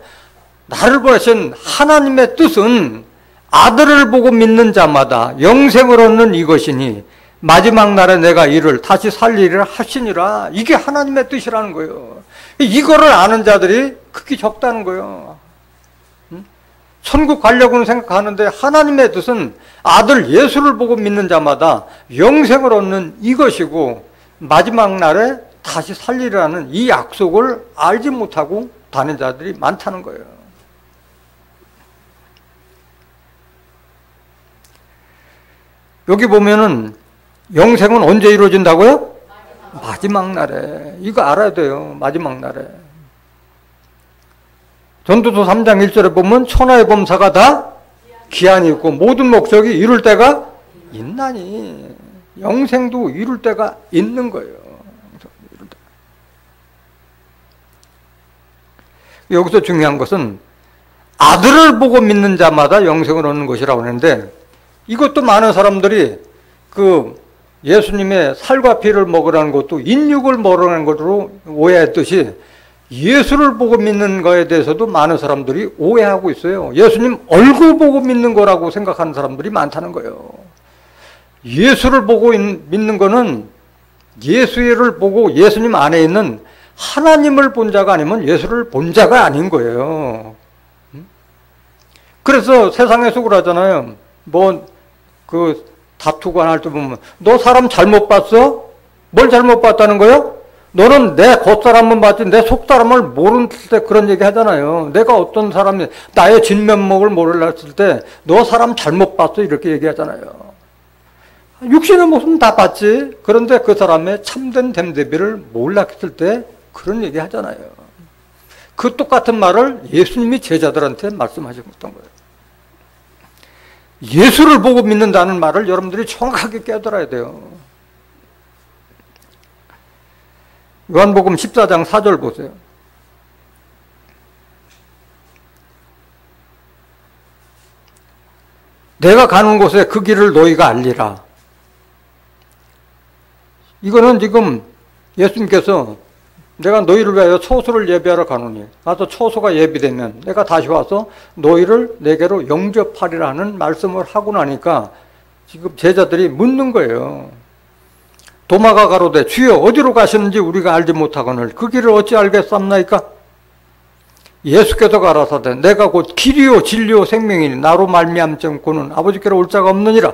나를 보내신 하나님의 뜻은 아들을 보고 믿는 자마다 영생을 얻는 이것이니 마지막 날에 내가 이를 다시 살리리라 하시니라. 이게 하나님의 뜻이라는 거예요. 이거를 아는 자들이 극히 적다는 거예요. 천국 가려고는 생각하는데 하나님의 뜻은 아들 예수를 보고 믿는 자마다 영생을 얻는 이것이고 마지막 날에 다시 살리라는 이 약속을 알지 못하고 다니는 자들이 많다는 거예요. 여기 보면은 영생은 언제 이루어진다고요? 마지막 날에. 이거 알아야 돼요. 마지막 날에. 전도서 3장 1절에 보면 천하의 범사가 다 기한이 있고 모든 목적이 이룰 때가 있나니 영생도 이룰 때가 있는 거예요. 여기서 중요한 것은 아들을 보고 믿는 자마다 영생을 얻는 것이라고 하는데 이것도 많은 사람들이 그 예수님의 살과 피를 먹으라는 것도 인육을 먹으라는 것으로 오해했듯이 예수를 보고 믿는 거에 대해서도 많은 사람들이 오해하고 있어요. 예수님 얼굴 보고 믿는 거라고 생각하는 사람들이 많다는 거예요. 예수를 보고 믿는 거는 예수를 보고 예수님 안에 있는 하나님을 본 자가 아니면 예수를 본 자가 아닌 거예요. 그래서 세상에서 그러잖아요. 다투고 할 때 보면 너 사람 잘못 봤어? 뭘 잘못 봤다는 거요? 너는 내 겉사람은 봤지 내 속사람을 모르는 때 그런 얘기 하잖아요. 내가 어떤 사람이 나의 진면목을 모르랬을 때 너 사람 잘못 봤어 이렇게 얘기하잖아요. 육신의 모습은 다 봤지. 그런데 그 사람의 참된 됨대비를 몰랐을 때 그런 얘기 하잖아요. 그 똑같은 말을 예수님이 제자들한테 말씀하셨던 거예요. 예수를 보고 믿는다는 말을 여러분들이 정확하게 깨달아야 돼요. 요한복음 14장 4절 보세요. 내가 가는 곳에 그 길을 너희가 알리라. 이거는 지금 예수님께서 내가 너희를 위하여 처소를 예비하러 가노니 가서 처소가 예비되면 내가 다시 와서 너희를 내게로 영접하리라는 말씀을 하고 나니까 지금 제자들이 묻는 거예요. 도마가 가로되 주여 어디로 가시는지 우리가 알지 못하거늘 그 길을 어찌 알겠사옵나이까? 예수께서 가라사대 내가 곧 길이요 진리요 생명이니 나로 말미암지 않고는 아버지께로 올 자가 없느니라.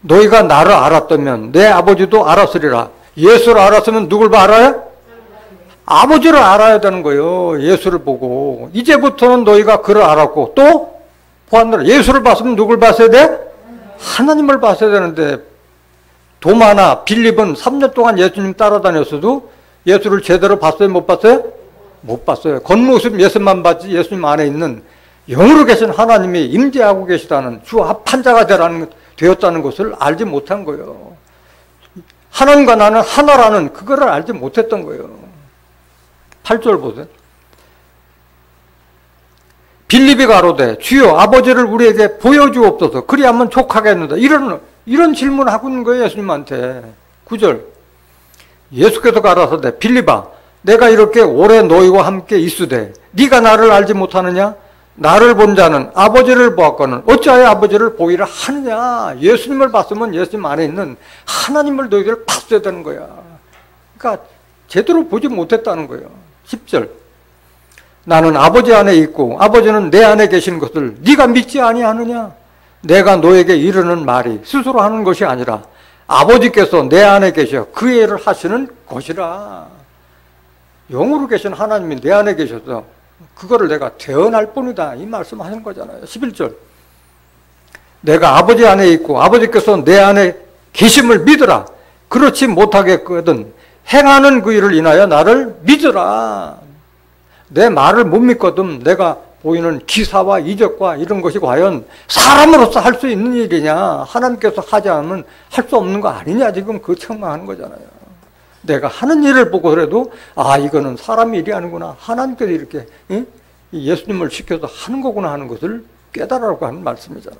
너희가 나를 알았다면 내 아버지도 알았으리라. 예수를 알았으면 누굴 알아야? 아버지를 알아야 되는 거예요. 예수를 보고. 이제부터는 너희가 그를 알았고 또 보았느라. 예수를 봤으면 누굴 봤어야 돼? 하나님을 봤어야 되는데 도마나 빌립은 3년 동안 예수님 따라다녔어도 예수를 제대로 봤어요? 못 봤어요? 못 봤어요. 겉모습 예수만 봤지 예수님 안에 있는 영으로 계신 하나님이 임재하고 계시다는 주 합판자가 되었다는 것을 알지 못한 거예요. 하나님과 나는 하나라는 그거를 알지 못했던 거예요. 8절 보세요. 빌립이 가로되 주여 아버지를 우리에게 보여주옵소서 그리하면 족하겠느다. 이런 질문을 하고 있는 거예요. 예수님한테. 9절 예수께서 가라사대 빌립아 내가 이렇게 오래 너희와 함께 있으되 네가 나를 알지 못하느냐? 나를 본 자는 아버지를 보았거늘 어찌하여 아버지를 보이라 하느냐. 예수님을 봤으면 예수님 안에 있는 하나님을 너희들 봤어야 되는 거야. 그러니까 제대로 보지 못했다는 거예요. 10절 나는 아버지 안에 있고 아버지는 내 안에 계신 것을 네가 믿지 아니하느냐. 내가 너에게 이르는 말이 스스로 하는 것이 아니라 아버지께서 내 안에 계셔 그 일을 하시는 것이라. 영으로 계신 하나님이 내 안에 계셔서 그거를 내가 대언할 뿐이다 이 말씀하신 거잖아요. 11절 내가 아버지 안에 있고 아버지께서 내 안에 계심을 믿으라. 그렇지 못하겠거든 행하는 그 일을 인하여 나를 믿으라. 내 말을 못 믿거든 내가 보이는 기사와 이적과 이런 것이 과연 사람으로서 할 수 있는 일이냐. 하나님께서 하지 않으면 할 수 없는 거 아니냐. 지금 그 책망하는 거잖아요. 내가 하는 일을 보고라도 이거는 사람 일이 아니구나. 하나님께서 이렇게 예수님을 시켜서 하는 거구나 하는 것을 깨달으라고 하는 말씀이잖아요.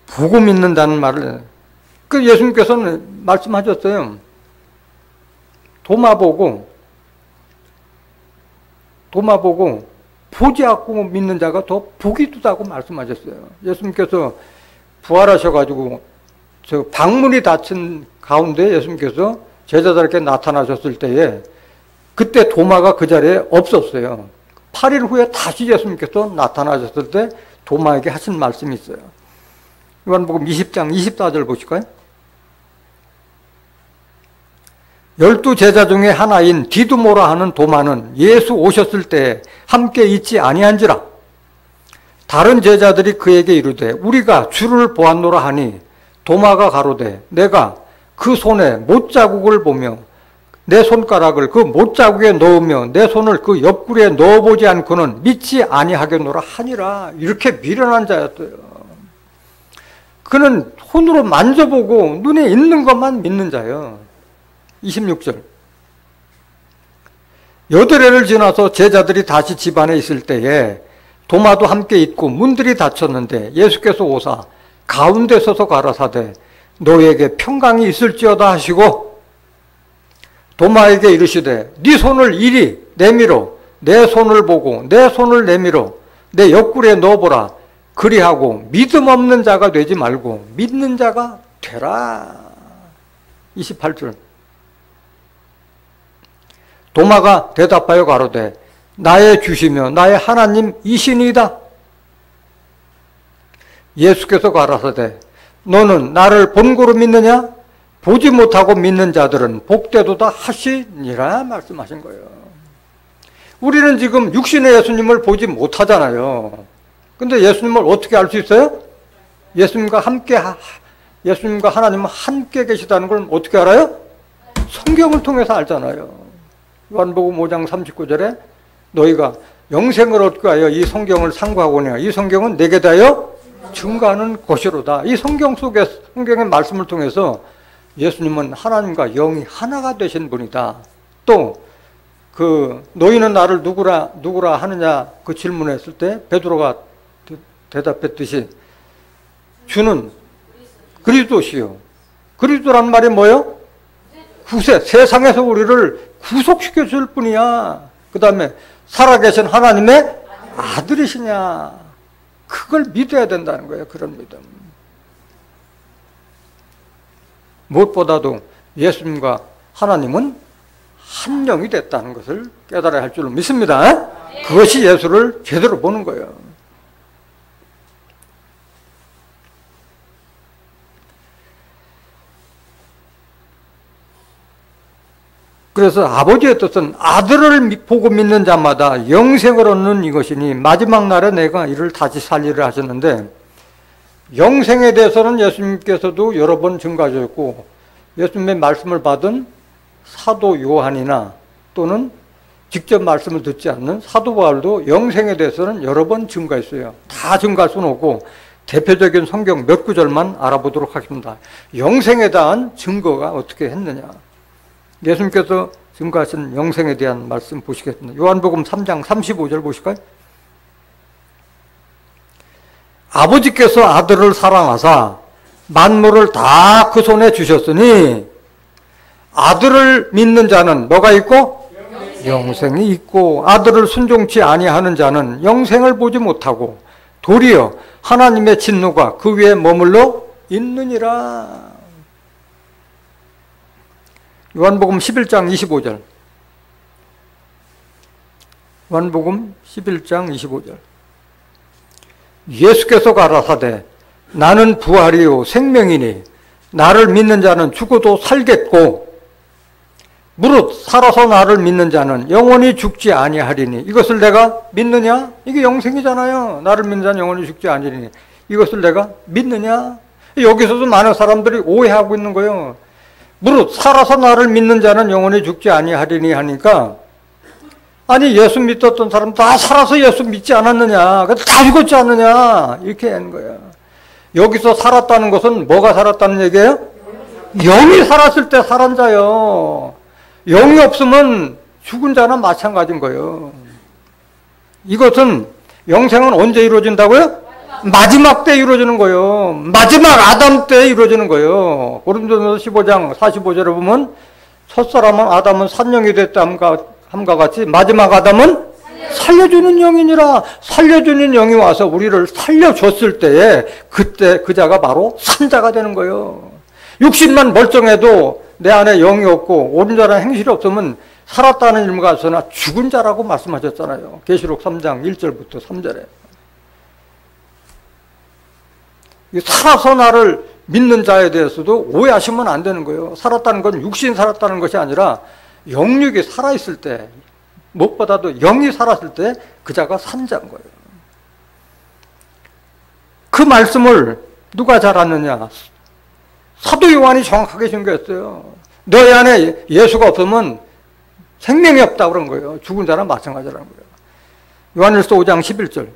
보고 믿는다는 말을 예수님께서는 말씀하셨어요. 도마 보고 보지 않고 믿는 자가 더 복이 두다고 말씀하셨어요. 예수님께서 부활하셔가지고 저 방문이 닫힌 가운데 예수님께서 제자들에게 나타나셨을 때에 그때 도마가 그 자리에 없었어요. 8일 후에 다시 예수님께서 나타나셨을 때 도마에게 하신 말씀이 있어요. 요한복음 20장 24절 보실까요? 12 제자 중에 하나인 디두모라 하는 도마는 예수 오셨을 때 함께 있지 아니한지라. 다른 제자들이 그에게 이르되 우리가 주를 보았노라 하니 도마가 가로되 내가 그 손에 못자국을 보며 내 손가락을 그 못자국에 넣으며 내 손을 그 옆구리에 넣어보지 않고는 믿지 아니하겠노라 하니라. 이렇게 미련한 자였어요. 그는 손으로 만져보고 눈에 있는 것만 믿는 자예요. 26절 여드레를 지나서 제자들이 다시 집 안에 있을 때에 도마도 함께 있고 문들이 닫혔는데 예수께서 오사 가운데 서서 가라사대 너에게 평강이 있을지어다 하시고 도마에게 이르시되 네 손을 이리 내밀어 내 손을 보고 내 손을 내밀어 내 옆구리에 넣어보라. 그리하고 믿음 없는 자가 되지 말고 믿는 자가 되라. 28절 도마가 대답하여 가로되 나의 주시며 나의 하나님 이시니이다. 예수께서 가라사대 너는 나를 본고로 믿느냐? 보지 못하고 믿는 자들은 복되도다 하시니라 말씀하신 거예요. 우리는 지금 육신의 예수님을 보지 못하잖아요. 근데 예수님을 어떻게 알 수 있어요? 예수님과 하나님은 함께 계시다는 걸 어떻게 알아요? 성경을 통해서 알잖아요. 요한복음 5장 39절에 너희가 영생을 얻기 위하여 이 성경을 상고하거니와 이 성경은 내게 대하여 증거하는 것이로다. 이 성경 속에 성경의 말씀을 통해서 예수님은 하나님과 영이 하나가 되신 분이다. 또 너희는 나를 누구라 하느냐 그 질문했을 때 베드로가 대답했듯이 주는 그리스도시요. 그리스도란 말이 뭐예요? 구세, 세상에서 우리를 구속시켜 줄 뿐이야. 그 다음에 살아계신 하나님의 아들이시냐. 그걸 믿어야 된다는 거예요. 그런 믿음. 무엇보다도 예수님과 하나님은 한 영이 됐다는 것을 깨달아야 할 줄로 믿습니다. 그것이 예수를 제대로 보는 거예요. 그래서 아버지의 뜻은 아들을 보고 믿는 자마다 영생을 얻는 이것이니 마지막 날에 내가 이를 다시 살리라 하셨는데, 영생에 대해서는 예수님께서도 여러 번 증거하셨고 예수님의 말씀을 받은 사도 요한이나 또는 직접 말씀을 듣지 않는 사도 바울도 영생에 대해서는 여러 번 증거했어요. 다 증거할 수는 없고 대표적인 성경 몇 구절만 알아보도록 하겠습니다. 영생에 대한 증거가 어떻게 했느냐. 예수님께서 증거하신 영생에 대한 말씀 보시겠습니다. 요한복음 3장 35절 보실까요? 아버지께서 아들을 사랑하사 만물을 다 그 손에 주셨으니 아들을 믿는 자는 뭐가 있고? 영생이 있고 아들을 순종치 아니하는 자는 영생을 보지 못하고 도리어 하나님의 진노가 그 위에 머물러 있느니라. 요한복음 11장 25절. 요한복음 11장 25절. 예수께서 가라사대 나는 부활이요 생명이니 나를 믿는 자는 죽어도 살겠고 무릇 살아서 나를 믿는 자는 영원히 죽지 아니하리니. 이것을 내가 믿느냐? 이게 영생이잖아요. 나를 믿는 자는 영원히 죽지 아니하리니. 이것을 내가 믿느냐? 여기서도 많은 사람들이 오해하고 있는 거예요. 무릇 살아서 나를 믿는 자는 영원히 죽지 아니하리니 하니까, 아니 예수 믿었던 사람 다 살아서 예수 믿지 않았느냐, 다 죽었지 않느냐, 이렇게 하는 거예요. 여기서 살았다는 것은 뭐가 살았다는 얘기예요? 영이 살았을 때 살은 자요. 영이 없으면 죽은 자나 마찬가지인 거예요. 이것은 영생은 언제 이루어진다고요? 마지막 때 이루어지는 거예요. 마지막 아담 때 이루어지는 거예요. 고린도전서 15장 45절에 보면 첫사람은 아담은 산영이 됐다 함과 같이 마지막 아담은 살려주는 영이니라. 살려주는 영이 와서 우리를 살려줬을 때에 그때 그 자가 바로 산자가 되는 거예요. 육신만 멀쩡해도 내 안에 영이 없고 온전한 행실이 없으면 살았다는 의미가 없으나 죽은 자라고 말씀하셨잖아요. 계시록 3장 1절부터 3절에. 살아서 나를 믿는 자에 대해서도 오해하시면 안 되는 거예요. 살았다는 건 육신이 살았다는 것이 아니라 영육이 살아있을 때, 무엇보다도 영이 살았을 때 그 자가 산 자인 거예요. 그 말씀을 누가 잘 아느냐? 사도 요한이 정확하게 증거했어요. 너희 안에 예수가 없으면 생명이 없다 그런 거예요. 죽은 자랑 마찬가지라는 거예요. 요한일서 5장 11절.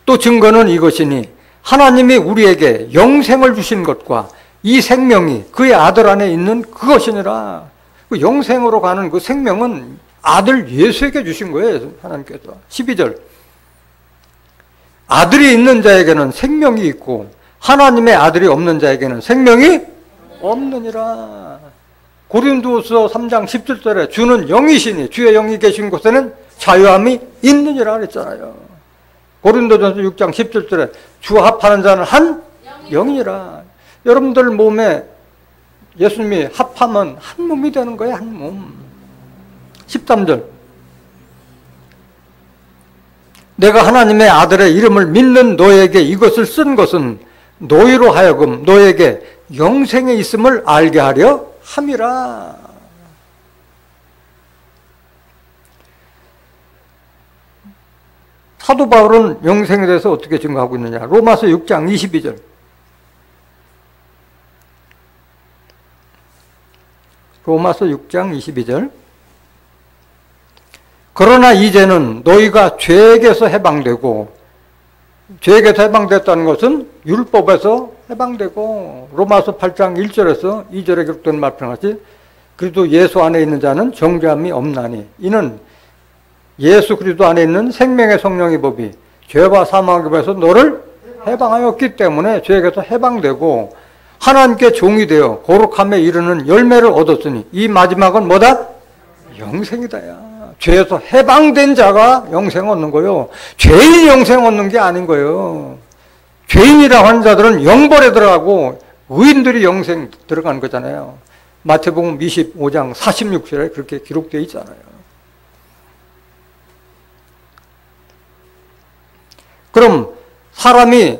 또 증거는 이것이니 하나님이 우리에게 영생을 주신 것과 이 생명이 그의 아들 안에 있는 그것이니라. 그 영생으로 가는 그 생명은 아들 예수에게 주신 거예요. 하나님께서. 12절. 아들이 있는 자에게는 생명이 있고 하나님의 아들이 없는 자에게는 생명이 없느니라. 고린도후서 3장 17절에 주는 영이시니 주의 영이 계신 곳에는 자유함이 있느니라 그랬잖아요. 고린도전서 6장 17절에 주 합하는 자는 한 영이니라. 여러분들 몸에 예수님이 합하면 한 몸이 되는 거예요. 한 몸. 13절. 내가 하나님의 아들의 이름을 믿는 너에게 이것을 쓴 것은 너희로 하여금 너에게 영생에 있음을 알게 하려 함이라. 사도 바울은 영생에 대해서 어떻게 증거하고 있느냐. 로마서 6장 22절. 로마서 6장 22절. 그러나 이제는 너희가 죄에게서 해방되고, 죄에게서 해방됐다는 것은 율법에서 해방되고, 로마서 8장 1절에서 2절에 기록된 말씀같이 그리스도 예수 안에 있는 자는 정죄함이 없나니 이는 예수 그리스도 안에 있는 생명의 성령의 법이 죄와 사망의 법에서 너를 해방하였기 때문에 죄에게서 해방되고 하나님께 종이 되어 거룩함에 이르는 열매를 얻었으니 이 마지막은 뭐다? 영생이다. 죄에서 해방된 자가 영생 얻는 거요. 죄인이 영생 얻는 게 아닌 거예요. 죄인이라고 하는 자들은 영벌에 들어가고 의인들이 영생 들어가는 거잖아요. 마태복음 25장 46절에 그렇게 기록되어 있잖아요. 그럼 사람이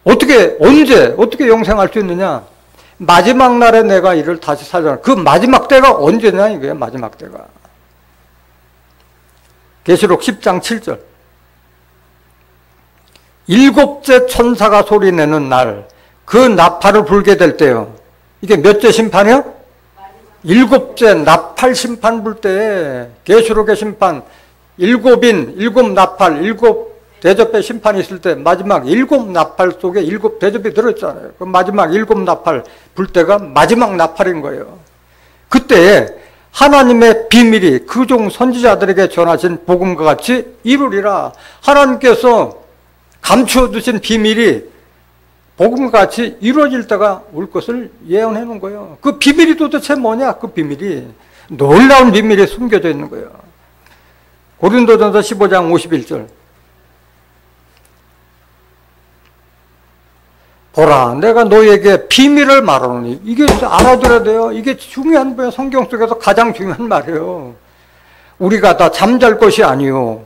어떻게 영생할 수 있느냐? 마지막 날에 내가 이를 다시 살려라. 그 마지막 때가 언제냐 이거예요. 마지막 때가. 계시록 10장 7절. 일곱째 천사가 소리내는 날, 그 나팔을 불게 될 때요. 이게 몇째 심판이요? 일곱째 나팔 심판 불 때에 계시록의 심판, 일곱 나팔, 일곱 대접의 심판이 있을 때 마지막 일곱 나팔 속에 일곱 대접이 들어있잖아요. 그 마지막 일곱 나팔 불 때가 마지막 나팔인 거예요. 그때 하나님의 비밀이 그종 선지자들에게 전하신 복음과 같이 이루리라. 하나님께서 감추어 두신 비밀이 복음과 같이 이루어질 때가 올 것을 예언해 놓은 거예요. 그 비밀이 도대체 뭐냐? 그 비밀이 놀라운 비밀이 숨겨져 있는 거예요. 고린도전서 15장 51절. 보라, 내가 너희에게 비밀을 말하노니. 이게 알아들어야 돼요. 이게 중요한 거예요. 성경 속에서 가장 중요한 말이에요. 우리가 다 잠잘 것이 아니요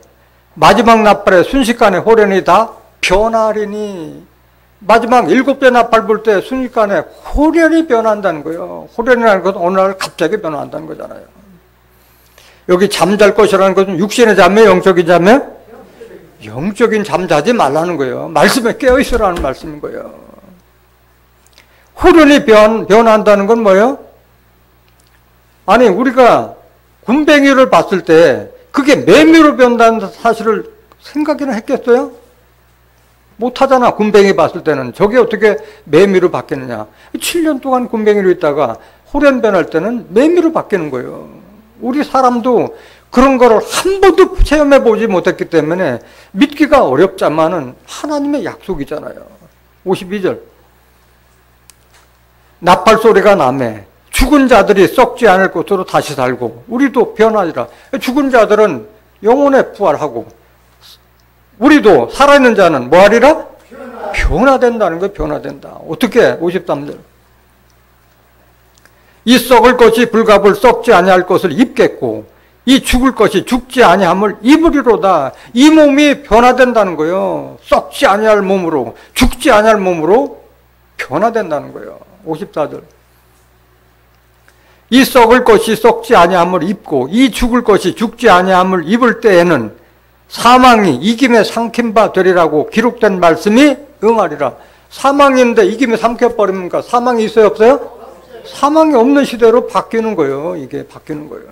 마지막 나팔에 순식간에 호련이 다 변하리니. 마지막 일곱째 나팔 불 때 순식간에 호련이 변한다는 거예요. 호련이라는 것은 어느 날 갑자기 변한다는 거잖아요. 여기 잠잘 것이라는 것은 육신의 잠이에요? 영적인 잠이에요? 영적인 잠 자지 말라는 거예요. 말씀에 깨어있으라는 말씀인 거예요. 호련이 변한다는 건 뭐예요? 아니, 우리가 군뱅이를 봤을 때 그게 매미로 변한다는 사실을 생각이나 했겠어요? 못하잖아. 군뱅이 봤을 때는. 저게 어떻게 매미로 바뀌느냐. 7년 동안 군뱅이로 있다가 호련 변할 때는 매미로 바뀌는 거예요. 우리 사람도 그런 거를 한 번도 체험해 보지 못했기 때문에 믿기가 어렵지만은 하나님의 약속이잖아요. 52절. 나팔 소리가 나매 죽은 자들이 썩지 않을 것으로 다시 살고 우리도 변하리라. 죽은 자들은 영혼에 부활하고 우리도 살아있는 자는 뭐하리라? 변화된다는 거예요. 변화된다. 어떻게? 53절. 이 썩을 것이 불갑을 썩지 아니할 것을 입겠고 이 죽을 것이 죽지 아니함을 입으리로다. 이 몸이 변화된다는 거예요. 썩지 아니할 몸으로, 죽지 아니할 몸으로 변화된다는 거예요. 54절. 이 썩을 것이 썩지 아니함을 입고 이 죽을 것이 죽지 아니함을 입을 때에는 사망이 이김에 삼킨 바 되리라고 기록된 말씀이 응하리라. 사망인데 이김에 삼켜버립니까? 사망이 있어요? 없어요? 사망이 없는 시대로 바뀌는 거예요. 이게 바뀌는 거예요.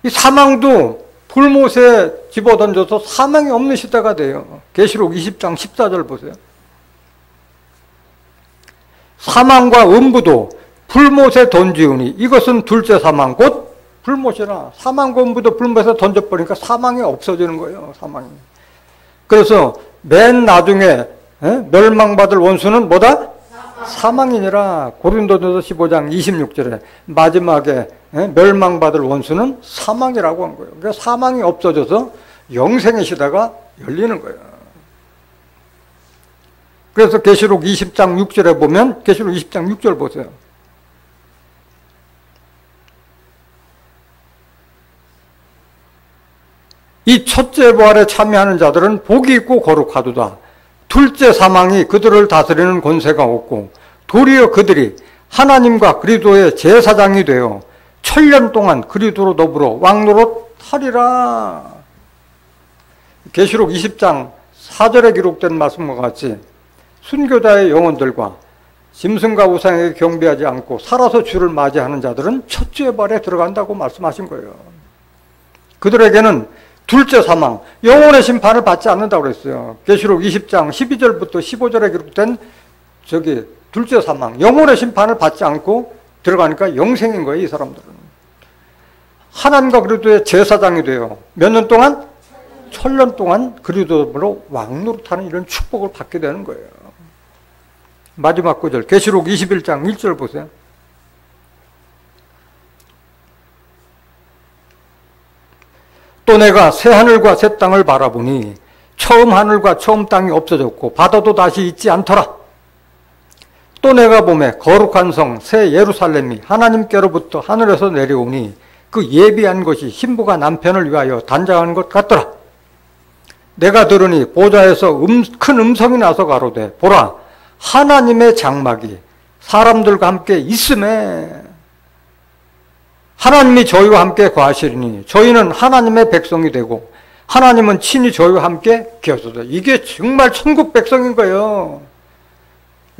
이 사망도 불못에 집어던져서 사망이 없는 시대가 돼요. 계시록 20장 14절 보세요. 사망과 음부도 불못에 던지우니 이것은 둘째 사망 곧 불못이라. 사망과 음부도 불못에 던져버리니까 사망이 없어지는 거예요. 사망이. 그래서 맨 나중에 멸망받을 원수는 뭐다? 사망이니라. 고린도전서 15장 26절에 마지막에 멸망받을 원수는 사망이라고 한 거예요. 그러니까 사망이 없어져서 영생의 시대가 열리는 거예요. 그래서 계시록 20장 6절에 보면 계시록 20장 6절 보세요. 이 첫째 부활에 참여하는 자들은 복이 있고 거룩하도다. 둘째 사망이 그들을 다스리는 권세가 없고 도리어 그들이 하나님과 그리스도의 제사장이 되어 천년 동안 그리스도로 더불어 왕노릇하리라. 계시록 20장 4절에 기록된 말씀과 같이 순교자의 영혼들과 짐승과 우상에게 경배하지 않고 살아서 주를 맞이하는 자들은 첫째 부활에 들어간다고 말씀하신 거예요. 그들에게는 둘째 사망, 영혼의 심판을 받지 않는다고 그랬어요. 계시록 20장 12절부터 15절에 기록된 둘째 사망, 영혼의 심판을 받지 않고 들어가니까 영생인 거예요, 이 사람들은. 하나님과 그리스도의 제사장이 돼요. 몇 년 동안? 천년 동안 그리스도로 왕노릇하는 이런 축복을 받게 되는 거예요. 마지막 구절, 계시록 21장 1절 보세요. 또 내가 새 하늘과 새 땅을 바라보니 처음 하늘과 처음 땅이 없어졌고 바다도 다시 있지 않더라. 또 내가 보매 거룩한 성 새 예루살렘이 하나님께로부터 하늘에서 내려오니 그 예비한 것이 신부가 남편을 위하여 단장하는 것 같더라. 내가 들으니 보좌에서 큰 음성이 나서 가로되 보라 하나님의 장막이 사람들과 함께 있음에 하나님이 저희와 함께 거하시리니 저희는 하나님의 백성이 되고 하나님은 친히 저희와 함께 계셔서 이게 정말 천국 백성인 거예요.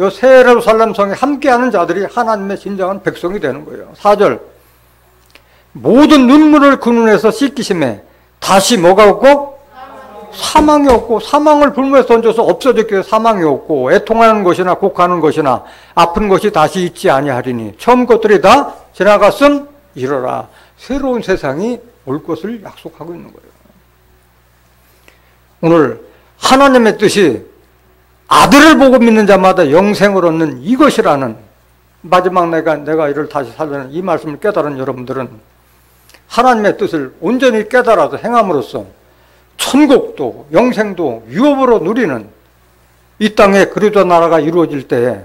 이 새 예루살렘 성에 함께하는 자들이 하나님의 진정한 백성이 되는 거예요. 4절 모든 눈물을 그 눈에서 씻기심에 다시 뭐가 없고? 사망이 없고 사망을 불무에 던져서 없어졌기에 사망이 없고 애통하는 것이나 곡하는 것이나 아픈 것이 다시 있지 아니하리니 처음 것들이 다 지나갔음 이러라. 새로운 세상이 올 것을 약속하고 있는 거예요. 오늘 하나님의 뜻이 아들을 보고 믿는 자마다 영생을 얻는 이것이라는 마지막 내가 이를 다시 살려는 이 말씀을 깨달은 여러분들은 하나님의 뜻을 온전히 깨달아서 행함으로써 천국도 영생도 유업으로 누리는 이 땅에 그리스도 나라가 이루어질 때에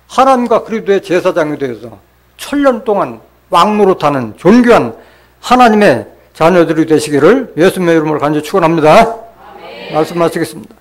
하나님과 그리스도의 제사장이 되어서 천년 동안 왕노릇하는 존귀한 하나님의 자녀들이 되시기를 예수님의 이름으로 간절히 축원합니다. 말씀 마치겠습니다.